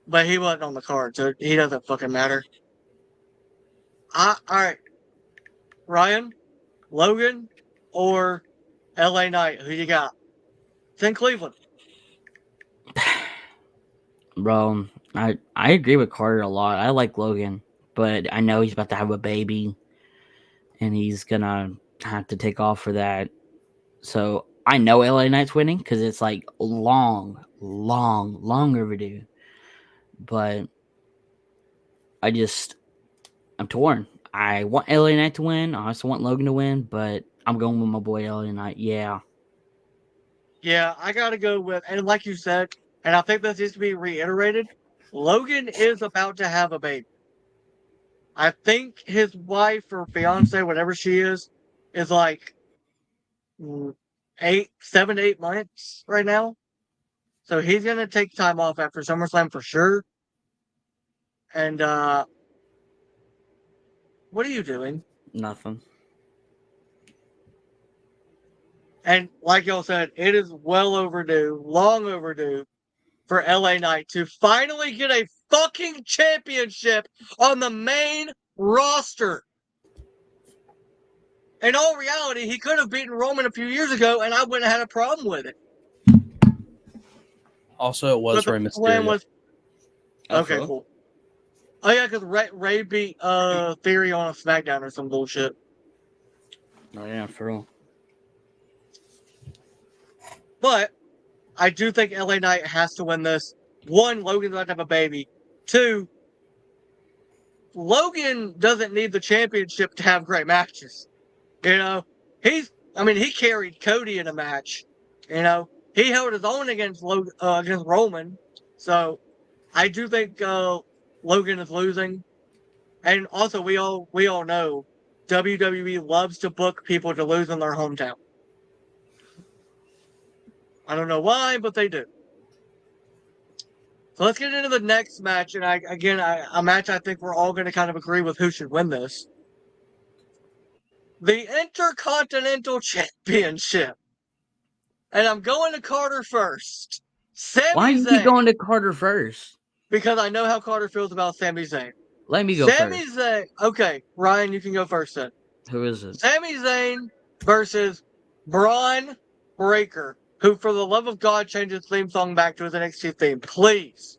But he wasn't on the card, so he doesn't fucking matter. All right, Ryan, Logan, or LA Knight? Who you got? It's in Cleveland. Bro, I agree with Carter a lot. I like Logan, but I know he's about to have a baby, and he's gonna have to take off for that. So I know LA Knight's winning because it's like long overdue. But I'm torn. I want LA Knight to win. I also want Logan to win, but I'm going with my boy LA Knight. Yeah. Yeah, I gotta go with, and like you said, and I think this needs to be reiterated. Logan is about to have a baby. I think his wife or fiance, whatever she is like 7 to 8 months right now. So he's gonna take time off after SummerSlam for sure. And what are you doing? Nothing. And like y'all said, it is well overdue, long overdue for LA Knight to finally get a fucking championship on the main roster. In all reality, he could have beaten Roman a few years ago, and I wouldn't have had a problem with it. Also, it was But Rey the plan Mysterio. was okay, Also, cool. Oh yeah, because Ray beat Theory on a SmackDown or some bullshit. oh yeah, for real. But I do think LA Knight has to win this. One, Logan's about to have a baby. Two, Logan doesn't need the championship to have great matches. You know, he carried Cody in a match. You know, he held his own against Roman. So I do think Logan is losing. And also, we all know WWE loves to book people to lose in their hometown. I don't know why, but they do. So let's get into the next match, and a match I think we're all going to kind of agree with who should win this. The Intercontinental Championship. And I'm going to Carter first. Why Sami you keep Zayn. going to Carter first? Because I know how Carter feels about Sami Zayn. Let me go Sami first. Zayn. Okay, Ryan, you can go first then. Who is it? Sami Zayn versus Braun Breaker, who, for the love of God, changed his theme song back to his NXT theme. Please.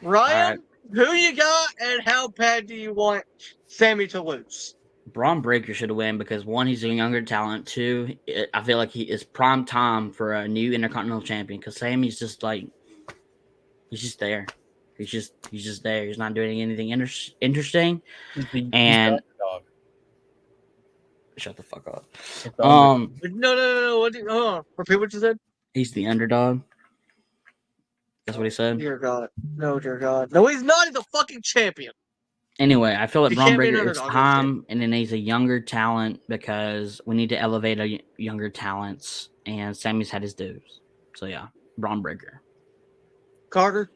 Ryan, who you got, and how bad do you want Sammy to lose? Braun Breaker should win because one, he's a younger talent. Two, I feel like he is prime time for a new Intercontinental Champion because Sammy's just like he's just there. He's just there. He's not doing anything interesting. He's the And underdog. shut the fuck up. He's the underdog. No. Hold on. Repeat what you said. He's the underdog. That's what he said. Dear God. No, dear God. No, he's not. He's a fucking champion. Anyway, I feel like He Braun can't be an Breaker, it's underdog. time, and then he's a younger talent because we need to elevate our younger talents, and Sammy's had his dues. So yeah, Braun Breaker. Carter.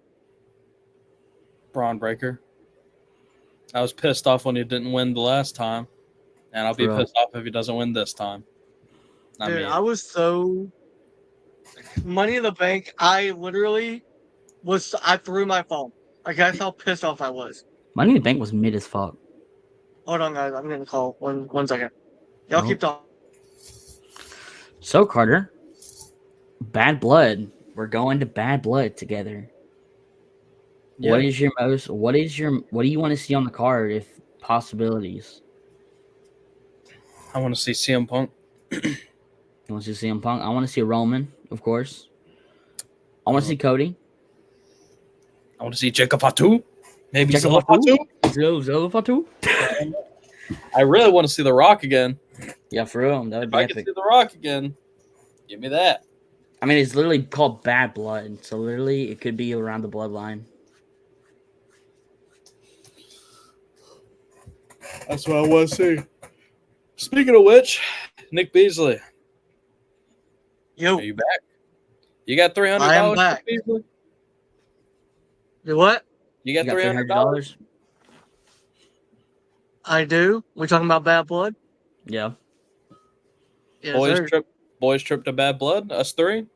Braun Breaker. I was pissed off when he didn't win the last time, and I'll be Bro. pissed off if he doesn't win this time. Dude, I was so Money in the Bank. I literally I threw my phone. Like, that's how pissed off I was. Money in the Bank was mid as fuck. Hold on, guys. I'm gonna call. One second. Y'all keep talking. So Carter, Bad Blood. We're going to Bad Blood together. What Yeah, is your most? What do you want to see on the card? If possibilities, I want to see CM Punk. you want to see CM Punk. I want to see Roman, of course. I want to Uh, see Cody. I want to see Jacob Fatu. Maybe Jacob Zilla Fatu. Fatu. Zo Fatu. I really want to see The Rock again. Yeah, for real, that would If be I could epic. see The Rock again, give me that. I mean, it's literally called Bad Blood, so literally it could be around the bloodline. That's what I want to see. Speaking of which, Nick Beasley, Yo, are you back? You got $300, I am Nick back. Beasley? You what? You You got got $300? $300. I do. We talking about Bad Blood? Yeah. Yes, Boys sir. trip. Boys trip to Bad Blood. Us three.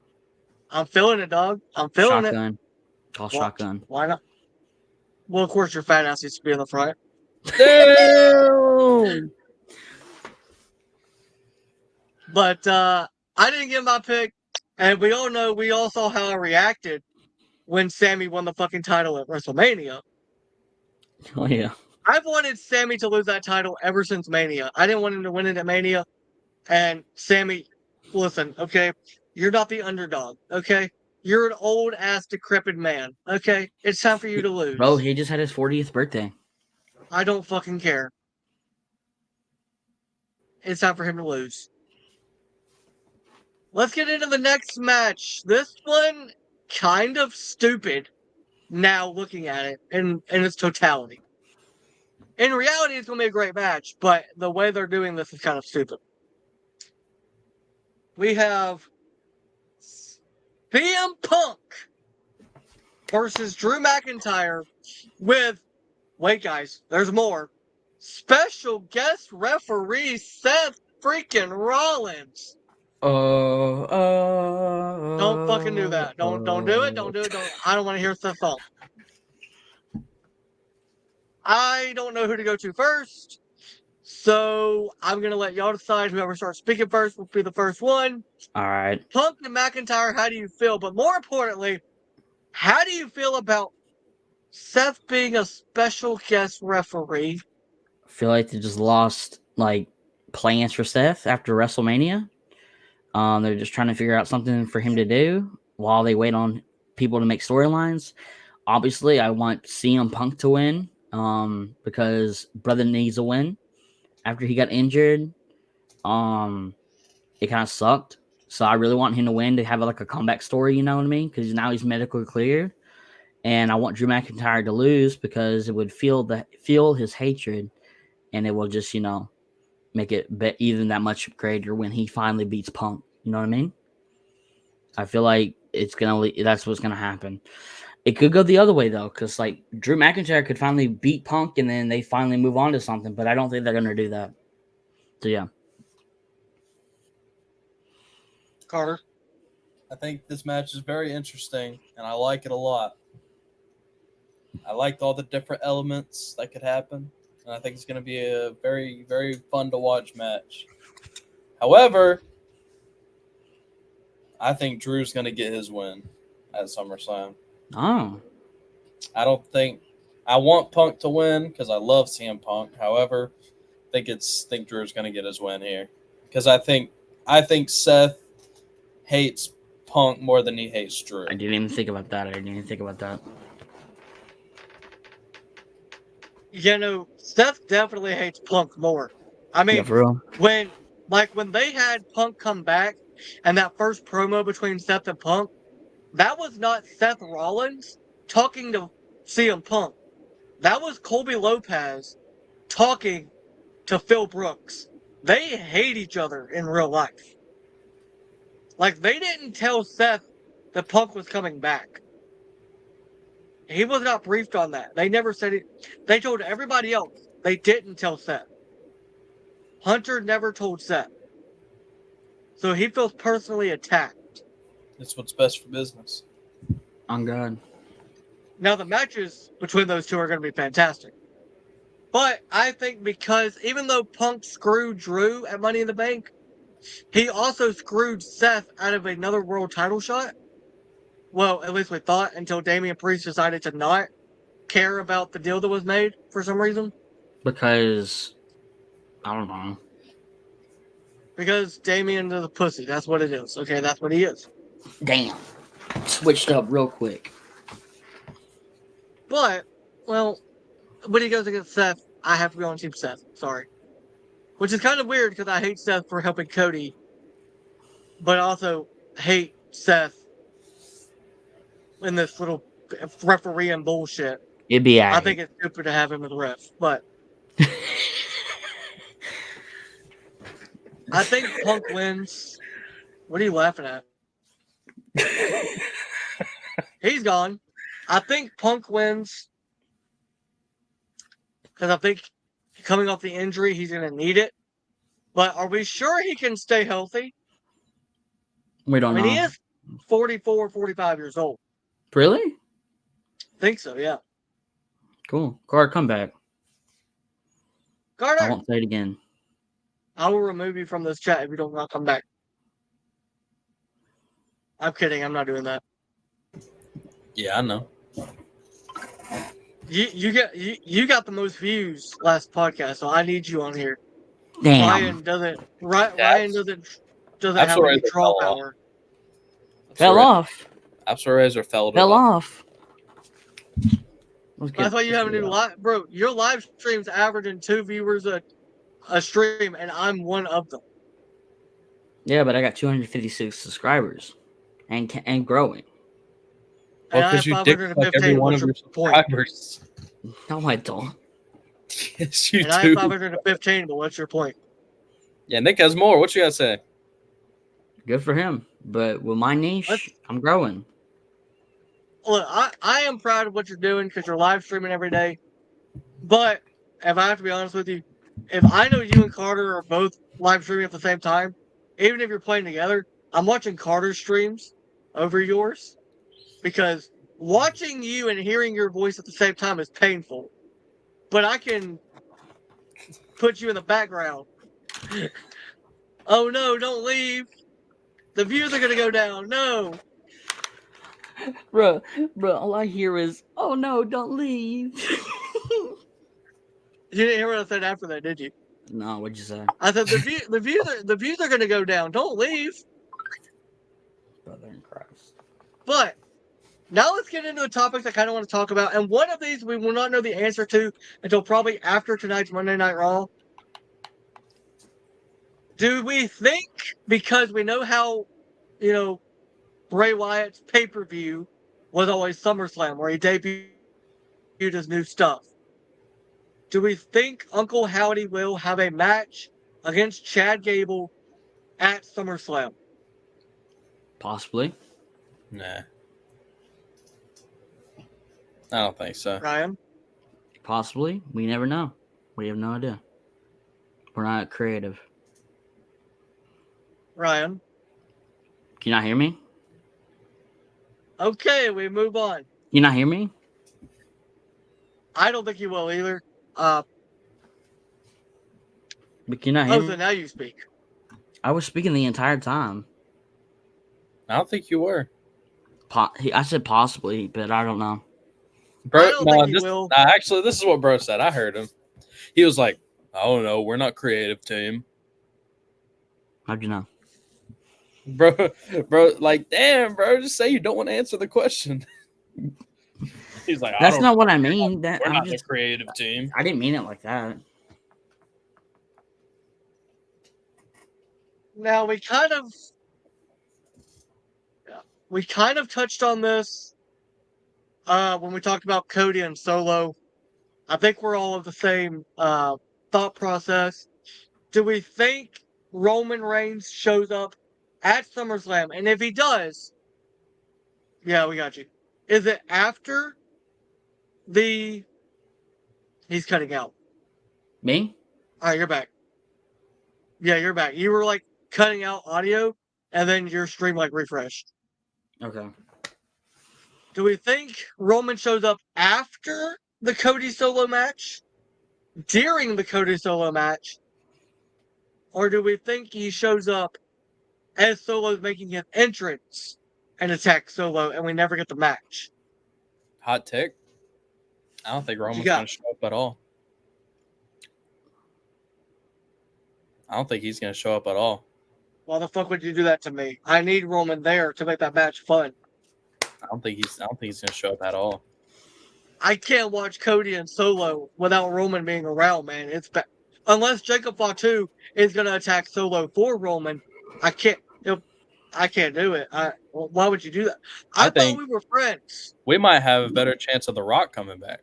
I'm feeling it, dog. I'm feeling it. Shotgun. Call Well, shotgun. why not? Well, of course, your fat ass used to be in the front. Damn. But I didn't get my pick, and we all saw how I reacted when Sammy won the fucking title at WrestleMania. Oh yeah. I've wanted Sammy to lose that title ever since Mania. I didn't want him to win it at Mania. And Sammy, listen, okay? You're not the underdog, okay? You're an old ass decrepit man, okay? It's time for you to lose. Bro, he just had his 40th birthday. I don't fucking care. It's time for him to lose. Let's get into the next match. This one, kind of stupid now looking at it in its totality. In reality, it's going to be a great match, but the way they're doing this is kind of stupid. We have CM Punk versus Drew McIntyre with, wait guys, there's more, special guest referee Seth freaking Rollins. Don't fucking do that. Don't do it. Don't do it. I don't want to hear Seth song. I don't know who to go to first. So I'm gonna let y'all decide. Whoever starts speaking first will be the first one. All right. Punk and McIntyre, how do you feel? But more importantly, how do you feel about Seth being a special guest referee? I feel like they just lost like plans for Seth after WrestleMania. They're just trying to figure out something for him to do while they wait on people to make storylines. Obviously, I want CM Punk to win because brother needs a win. After he got injured, it kind of sucked. So I really want him to win to have like a comeback story, you know what I mean? Because now he's medically cleared. And I want Drew McIntyre to lose because it would feel his hatred, and it will just make it even that much greater when he finally beats Punk. You know what I mean? I feel like that's what's gonna happen. It could go the other way though, because like Drew McIntyre could finally beat Punk and then they finally move on to something, but I don't think they're gonna do that. So yeah. Carter. I think this match is very interesting, and I like it a lot. I liked all the different elements that could happen, and I think it's going to be a very, very fun to watch match. However, I think Drew's going to get his win at SummerSlam. Oh. I don't think I want Punk to win because I love CM Punk. However, I think Drew's going to get his win here because I think Seth hates Punk more than he hates Drew. I didn't even think about that. Seth definitely hates Punk more. I Yeah, mean, for real. when they had Punk come back and that first promo between Seth and Punk, that was not Seth Rollins talking to CM Punk. That was Colby Lopez talking to Phil Brooks. They hate each other in real life. Like, they didn't tell Seth that Punk was coming back. He was not briefed on that. They never said it. They told everybody else. They didn't tell Seth. Hunter never told Seth. So he feels personally attacked. It's what's best for business. On God. Now, the matches between those two are going to be fantastic. But I think because even though Punk screwed Drew at Money in the Bank, he also screwed Seth out of another world title shot. Well, at least we thought until Damian Priest decided to not care about the deal that was made for some reason? Because I don't know. Because Damien is a pussy. That's what it is. Okay, that's what he is. Damn. Switched up real quick. But, well, when he goes against Seth, I have to be on Team Seth. Sorry. Which is kind of weird because I hate Seth for helping Cody, but I also hate Seth in this little refereeing bullshit. It'd be I alright. think it's stupid to have him as a ref, but I think Punk wins. What are you laughing at? He's gone. I think Punk wins because I think coming off the injury, he's going to need it. But are we sure he can stay healthy? We don't I mean, know. he is 44, 45 years old. Really? I think so, yeah. Cool. Carter, come back. I Carter, won't say it again. I will remove you from this chat if you don't not come back. I'm kidding. I'm not doing that. Yeah, I know. You got the most views last podcast, so I need you on here. Damn. Ryan doesn't have Absolute any Razor draw fell off. power. Fell off. Absolute Razor fell off. Let's get- That's why you let's have a get new it out. live, bro. Your live stream's averaging 2 viewers a stream, and I'm one of them. Yeah, but I got 256 subscribers and growing. Well, And I have because you dick like every 515. one What's of your your point? subscribers. No, I don't. Yes, you And I have do. 515, but what's your point? Yeah, Nick has more. What you gotta say? Good for him. But with my niche, I'm growing. Look, I am proud of what you're doing because you're live streaming every day. But if I have to be honest with you, if I know you and Carter are both live streaming at the same time, even if you're playing together, I'm watching Carter's streams over yours because watching you and hearing your voice at the same time is painful. But I can put you in the background. Oh no, don't leave. The views are gonna go down. No. Bro, all I hear is, oh no, don't leave. You didn't hear what I said after that, did you? No, what'd you say? I said the views are gonna go down. Don't leave. Brother in Christ. But now let's get into the topics I kind of want to talk about. And one of these we will not know the answer to until probably after tonight's Monday Night Raw. Do we think, because we know how, Bray Wyatt's pay-per-view was always SummerSlam, where he debuted his new stuff. Do we think Uncle Howdy will have a match against Chad Gable at SummerSlam? Possibly. Nah. I don't think so. Ryan? Possibly. We never know. We have no idea. We're not creative. Ryan? Can you not hear me? Okay, we move on. You not hear me? I don't think he will either. But can you not hear Oh, me? so now you speak. I was speaking the entire time. I don't think you were. I said possibly, but I don't know. Bro, I don't think he will. Actually, this is what bro said. I heard him. He was like, I don't know. We're not creative team. How'd you know? Bro, like, damn, bro, just say you don't want to answer the question. He's like, That's not what I mean. We're not the creative team. I didn't mean it like that. Now we kind of touched on this when we talked about Cody and Solo. I think we're all of the same thought process. Do we think Roman Reigns shows up at SummerSlam? And if he does, yeah, we got you. Is it after he's cutting out? Me? All right, you're back. Yeah, you're back. You were like cutting out audio, and then your stream like refreshed. Okay. Do we think Roman shows up after the Cody Solo match? During the Cody Solo match? Or do we think he shows up as Solo's making his entrance and attacks Solo and we never get the match? Hot take. I don't think Roman's got? going to show up at all. I don't think he's going to show up at all. Why the fuck would you do that to me? I need Roman there to make that match fun. I don't think he's going to show up at all. I can't watch Cody and Solo without Roman being around, man. It's bad. Unless Jacob Fatu is gonna attack Solo for Roman, I can't. I can't do it. Why would you do that? I thought think we were friends. we might have a better chance of The Rock coming back.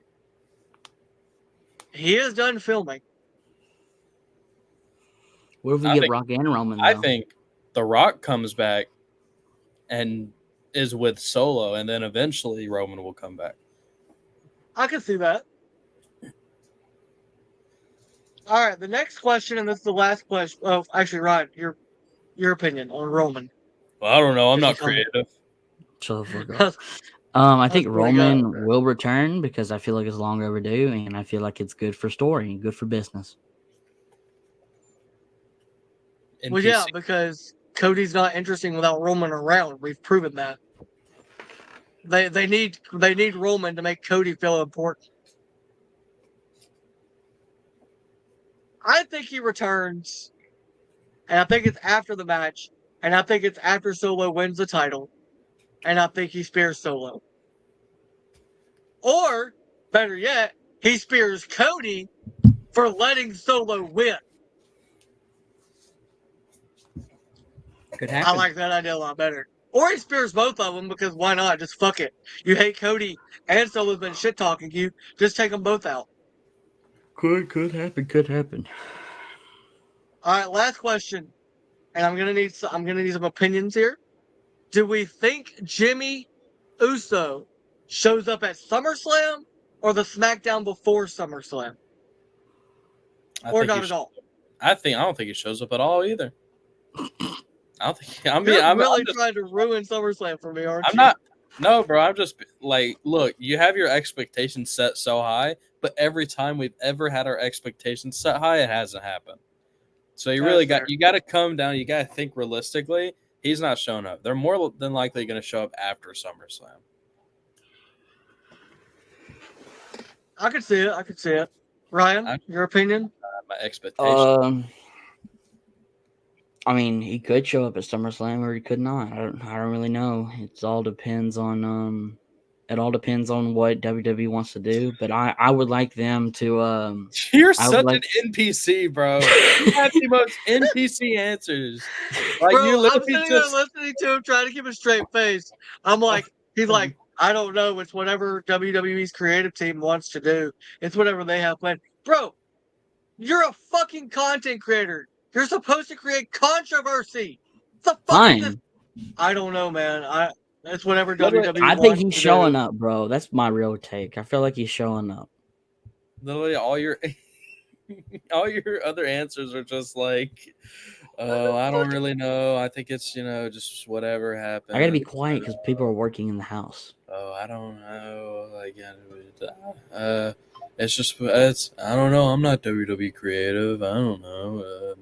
He is done filming. What if we I get think- Rock and Roman? Though? I think The Rock comes back and is with Solo, and then eventually Roman will come back. I can see that. All right, the next question, and this is the last question. Oh, actually, Ryan, your opinion on Roman. Well, I don't know. I'm Is not he coming? creative. Shut the fuck up. I think That's pretty good. Roman will return because I feel like it's long overdue, and I feel like it's good for story and good for business. Well, yeah, because Cody's not interesting without Roman around. We've proven that. They need Roman to make Cody feel important. I think he returns, and I think it's after the match, and I think it's after Solo wins the title, and I think he spears Solo. Or, better yet, he spears Cody for letting Solo win. Could I happen. like that idea a lot better. Or he spears both of them, because why not? Just fuck it. You hate Cody, and Solo's been shit-talking you. Just take them both out. Could happen. Could happen. All right, last question, and I'm gonna need some opinions here. Do we think Jimmy Uso shows up at SummerSlam or the SmackDown before SummerSlam, or not at all? I don't think he shows up at all either. I don't think. I mean, You're I'm really just, trying to ruin SummerSlam for me, aren't I'm you? not. No, bro. I'm just like, look. You have your expectations set so high, but every time we've ever had our expectations set high, it hasn't happened. So you That's really fair. you got to come down. You got to think realistically. He's not showing up. They're more than likely going to show up after SummerSlam. I could see it. I could see it. Ryan, your opinion? My expectations. I mean, he could show up at SummerSlam or he could not. I don't really know. It all depends on what WWE wants to do. But I would like them to You're I would such like- an NPC, bro. You have the most NPC answers. Like Bro, you I'm literally sitting there just listening to him trying to keep a straight face. I'm like, he's like, I don't know. It's whatever WWE's creative team wants to do. It's whatever they have planned. Bro, you're a fucking content creator. You're supposed to create controversy. What the fuck is this? fine. I don't know, man. It's whatever Literally, WWE I wants think he's to showing do. up, bro. That's my real take. I feel like he's showing up. literally all your other answers are just like, oh, I don't really know. I think it's just whatever happened. I gotta be quiet because people are working in the house. Oh, I don't know. Like, it's I don't know. I'm not WWE creative. I don't know.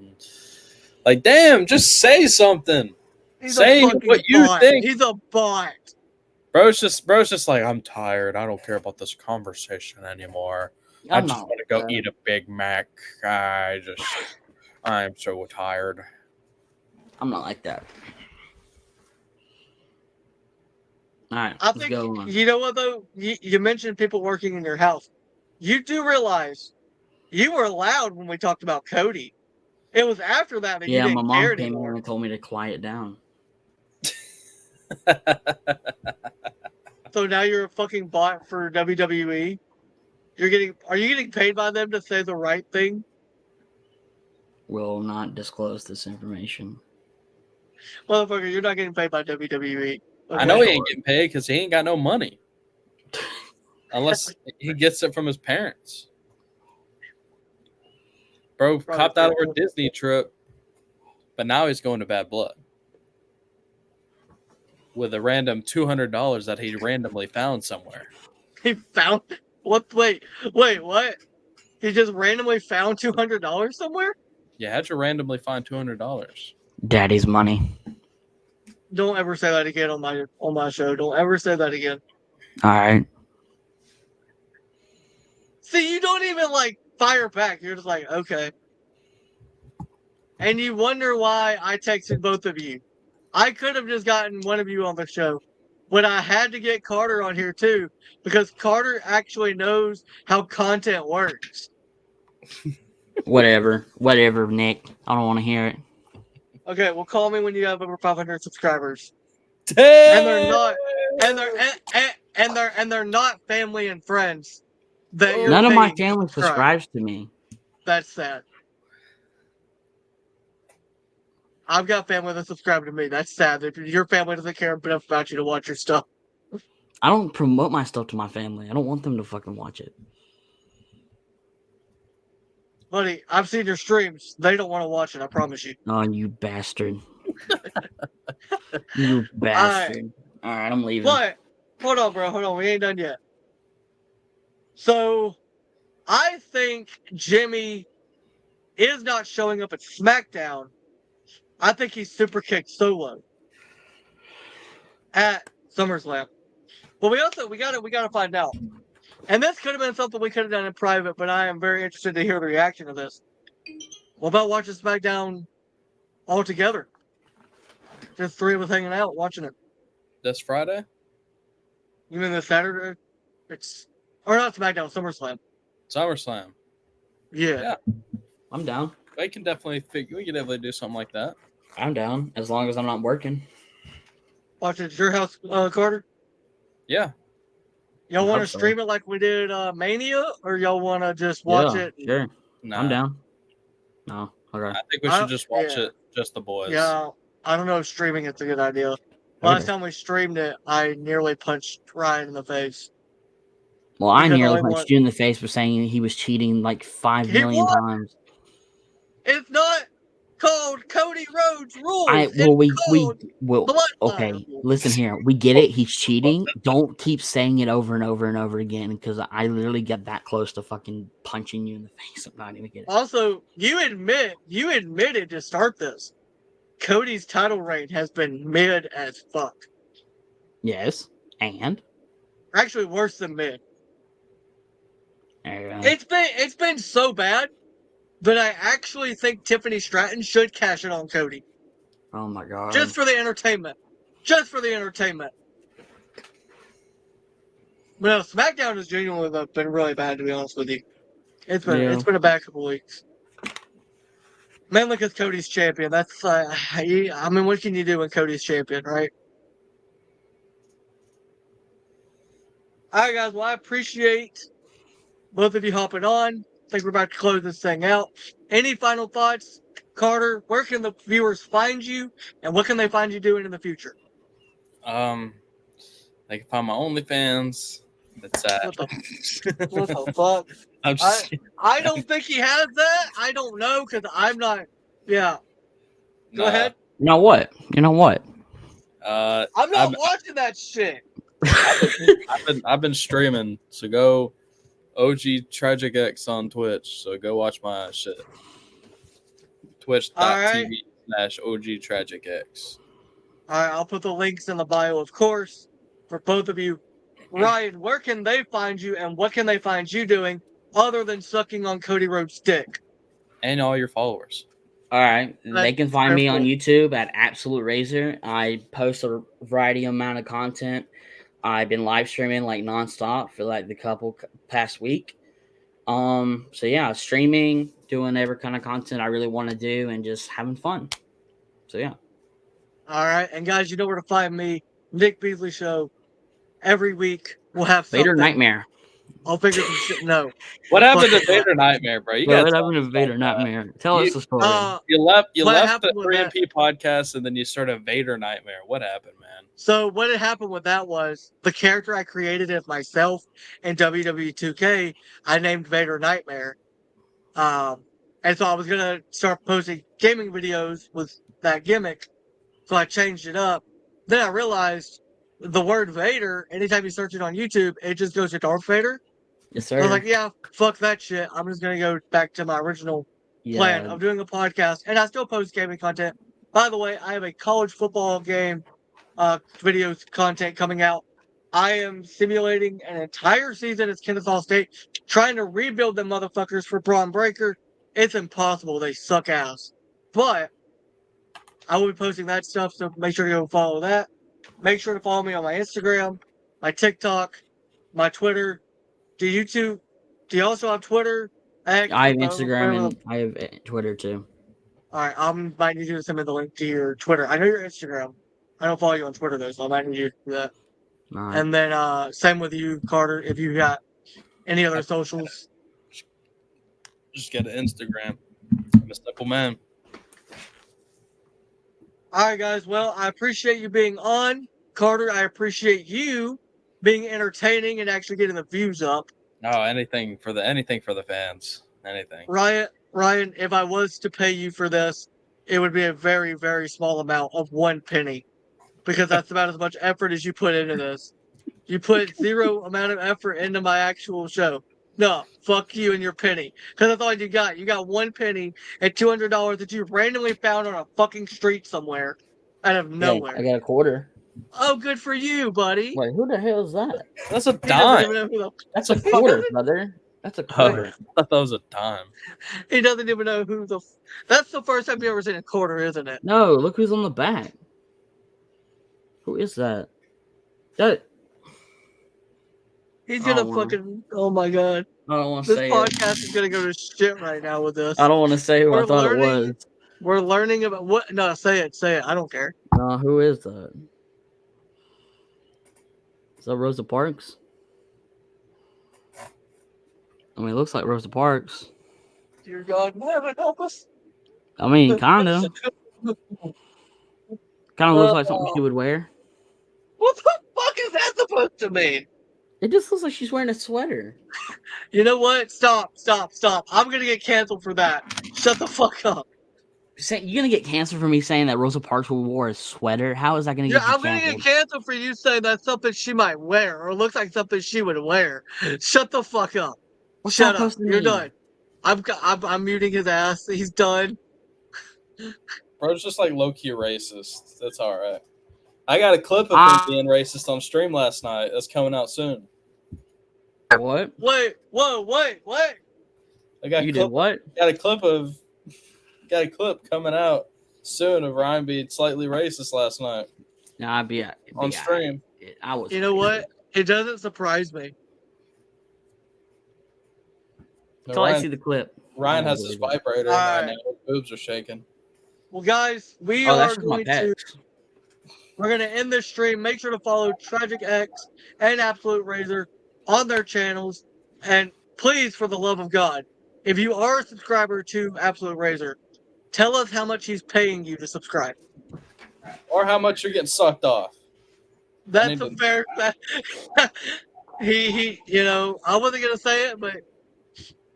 Like, damn, just say something. He's Say a fucking what you bot. think. He's a bot. Bro's just like, I'm tired. I don't care about this conversation anymore. I just want to go eat a Big Mac. I'm so tired. I'm not like that. All right, I let's think, go on. you know what, though? You mentioned people working in your house. You do realize you were loud when we talked about Cody. It was after that you Yeah, didn't my mom care came in anymore. and told me to quiet down. So now you're a fucking bot for WWE? Are you getting paid by them to say the right thing? Will not disclose this information. Motherfucker, you're not getting paid by WWE. I know he ain't getting paid because he ain't got no money. Unless he gets it from his parents. Bro Probably copped out of fair. our Disney trip, but now he's going to Bad Blood. With a random $200 that he randomly found somewhere. He found what? Wait, what? He just randomly found $200 somewhere? Yeah, how'd you randomly find $200? Daddy's money. Don't ever say that again on my show. Don't ever say that again. All right. See, you don't even like fire back. You're just like, okay. And you wonder why I texted both of you. I could have just gotten one of you on the show, but I had to get Carter on here too because Carter actually knows how content works. Whatever, Nick. I don't want to hear it. Okay, well, call me when you have over 500 subscribers. Damn! And they're not, and they're not family and friends that you're None of my paying to family subscribe. subscribes to me. That's sad. I've got family that subscribe to me. That's sad. If your family doesn't care enough about you to watch your stuff. I don't promote my stuff to my family. I don't want them to fucking watch it. Buddy, I've seen your streams. They don't want to watch it, I promise you. Oh, you bastard. You bastard. All right, I'm leaving. But, hold on, bro. Hold on. We ain't done yet. So, I think Jimmy is not showing up at SmackDown. I think he's super kicked solo at SummerSlam. But we gotta find out. And this could have been something we could have done in private, but I am very interested to hear the reaction to this. What about watching SmackDown all together? Just three of us hanging out, watching it. This Friday? You mean this Saturday? Or not SmackDown, SummerSlam. SummerSlam. Yeah. I'm down. We can definitely do something like that. I'm down as long as I'm not working. Watch it at your house, Carter. Yeah. Y'all want to So. stream it like we did Mania, or y'all want to just watch it? Sure. Nah. I'm down. No. Okay. I think we should just watch it, just the boys. Yeah. I don't know if streaming it's a good idea. Last time we streamed it, I nearly punched Ryan in the face. Well, I nearly punched you in the face for saying he was cheating like 5 million times. It's not called Cody Rhodes rules. Okay. Listen here. We get it. He's cheating. Don't keep saying it over and over and over again because I literally get that close to fucking punching you in the face. I'm not even kidding. Also, you admitted to start this. Cody's title reign has been mid as fuck. Yes, and actually worse than mid. There you go. It's been so bad that I actually think Tiffany Stratton should cash it on Cody. Oh my god! Just for the entertainment. But no, SmackDown has genuinely been really bad, to be honest with you. It's been a bad couple weeks. Mainly because Cody's champion. That's I mean, what can you do when Cody's champion, right? All right, guys. Well, I appreciate both of you hopping on. I think we're about to close this thing out. Any final thoughts, Carter? Where can the viewers find you, and what can they find you doing in the future? They can find my OnlyFans. That's sad. What the fuck? I'm just I don't think he has that. I don't know because I'm not. Yeah. Go ahead. You know what? I'm not watching that shit. I've been streaming, so go OG Tragic X on Twitch. So go watch my shit. Twitch.tv/OG Tragic X. All right, I'll put the links in the bio, of course, for both of you. Ryan, where can they find you, and what can they find you doing other than sucking on Cody Rhodes' dick? And all your followers. All right. They can find me on YouTube at Absolute Razor. I post a variety amount of content. I've been live streaming like nonstop for like the couple past week. So yeah, streaming, doing every kind of content I really want to do, and just having fun. So yeah. All right, and guys, you know where to find me, Nick Beasley Show. Every week we'll have something. Vader Nightmare. I'll figure some shit. No. What happened to Vader Nightmare, bro? What happened to Vader Nightmare? Tell us the story. You left the 3MP podcast, and then you started Vader Nightmare. What happened, man? So what had happened with that was the character I created as myself in WWE 2K, I named Vader Nightmare. And so I was gonna start posting gaming videos with that gimmick. So I changed it up. Then I realized the word Vader, anytime you search it on YouTube, it just goes to Darth Vader. Yes, sir. I was like, yeah, fuck that shit. I'm just going to go back to my original plan of doing a podcast. And I still post gaming content. By the way, I have a college football game videos content coming out. I am simulating an entire season at Kennesaw State trying to rebuild them motherfuckers for Braun Breaker, it's impossible. They suck ass. But I will be posting that stuff, so make sure to go follow that. Make sure to follow me on my Instagram, my TikTok, my Twitter. Do you also have Twitter? X, I have whatever Instagram the- and I have Twitter too. Alright, I might need you to send me the link to your Twitter. I know your Instagram. I don't follow you on Twitter though, so I might need you to do that. All right. And then same with you, Carter, if you got any other socials. Just get an Instagram. I'm a simple man. Alright guys, well, I appreciate you being on. Carter, I appreciate you being entertaining and actually getting the views up. No, anything for the fans. Anything. Ryan, if I was to pay you for this, it would be a very, very small amount of 1 penny. Because that's about as much effort as you put into this. You put zero amount of effort into my actual show. No, fuck you and your penny. Because that's all you got. You got 1 penny and $200 that you randomly found on a fucking street somewhere out of nowhere. I got a quarter. Oh, good for you, buddy. Wait, who the hell is that? That's a He doesn't dime. even know who the That's a quarter, brother. That's a quarter. I thought that was a dime. he doesn't even know who the. That's the first time you ever seen a quarter, isn't it? No, look who's on the back. Who is that? That He's I gonna don't wanna- fucking. Oh my god. I don't want to This say podcast is gonna go to shit right now with this. it. I don't want to say who I We're thought it learning- was. We're learning about what? No, say it. I don't care. No, who is that? Is that Rosa Parks? I mean, it looks like Rosa Parks. Dear God, in heaven, help us. I mean, kind of. Kind of looks like something she would wear. What the fuck is that supposed to mean? It just looks like she's wearing a sweater. You know what? Stop. I'm gonna get canceled for that. Shut the fuck up. You're gonna get canceled for me saying that Rosa Parks wore a sweater. How is that gonna Yeah, get you I'm gonna canceled? get canceled for you saying that's something she might wear or looks like something she would wear. Shut the fuck up. What's Shut that up. supposed to You're mean? done. I'm muting his ass. He's done. Bro's just like low key racist. That's all right. I got a clip of him being racist on stream last night. That's coming out soon. What? Wait. I got You a did clip, what? got a clip coming out soon of Ryan being slightly racist last night No, I'd be on stream. I was. You know what? It doesn't surprise me. Until I see the clip. Ryan has his vibrator in right now. His boobs are shaking. Well, guys, we Oh, are that's just my going to. pecs. We're going to end this stream. Make sure to follow Tragic X and Absolute Razor on their channels. And please, for the love of God, if you are a subscriber to Absolute Razor, tell us how much he's paying you to subscribe. Or how much you're getting sucked off. That's a fair. You know, I wasn't going to say it, but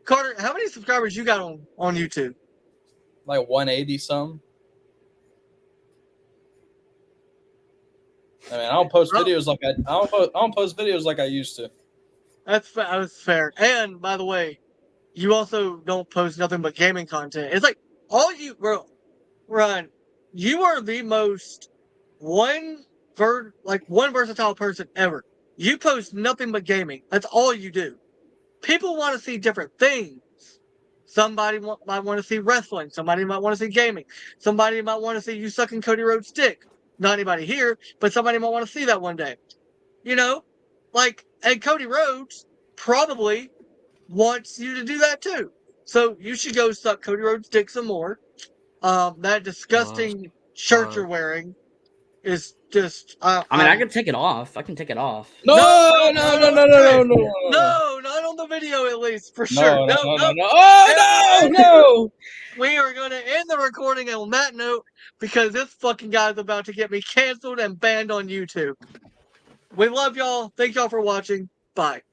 Carter, how many subscribers you got on YouTube? Like 180 something. I mean, I don't post videos like I don't post videos like I used to. That's fair. And by the way, you also don't post nothing but gaming content. It's like Ryan, you are the most one versatile person ever. You post nothing but gaming. That's all you do. People want to see different things. Somebody might want to see wrestling. Somebody might want to see gaming. Somebody might want to see you sucking Cody Rhodes' dick. Not anybody here, but somebody might want to see that one day. You know? And Cody Rhodes probably wants you to do that too. So you should go suck Cody Rhodes' dick some more. That disgusting shirt you're wearing is just. I mean, I can take it off. No, no. No, not on the video at least, for sure. No. Oh, no. We are going to end the recording on that note because this fucking guy is about to get me canceled and banned on YouTube. We love y'all. Thank y'all for watching. Bye.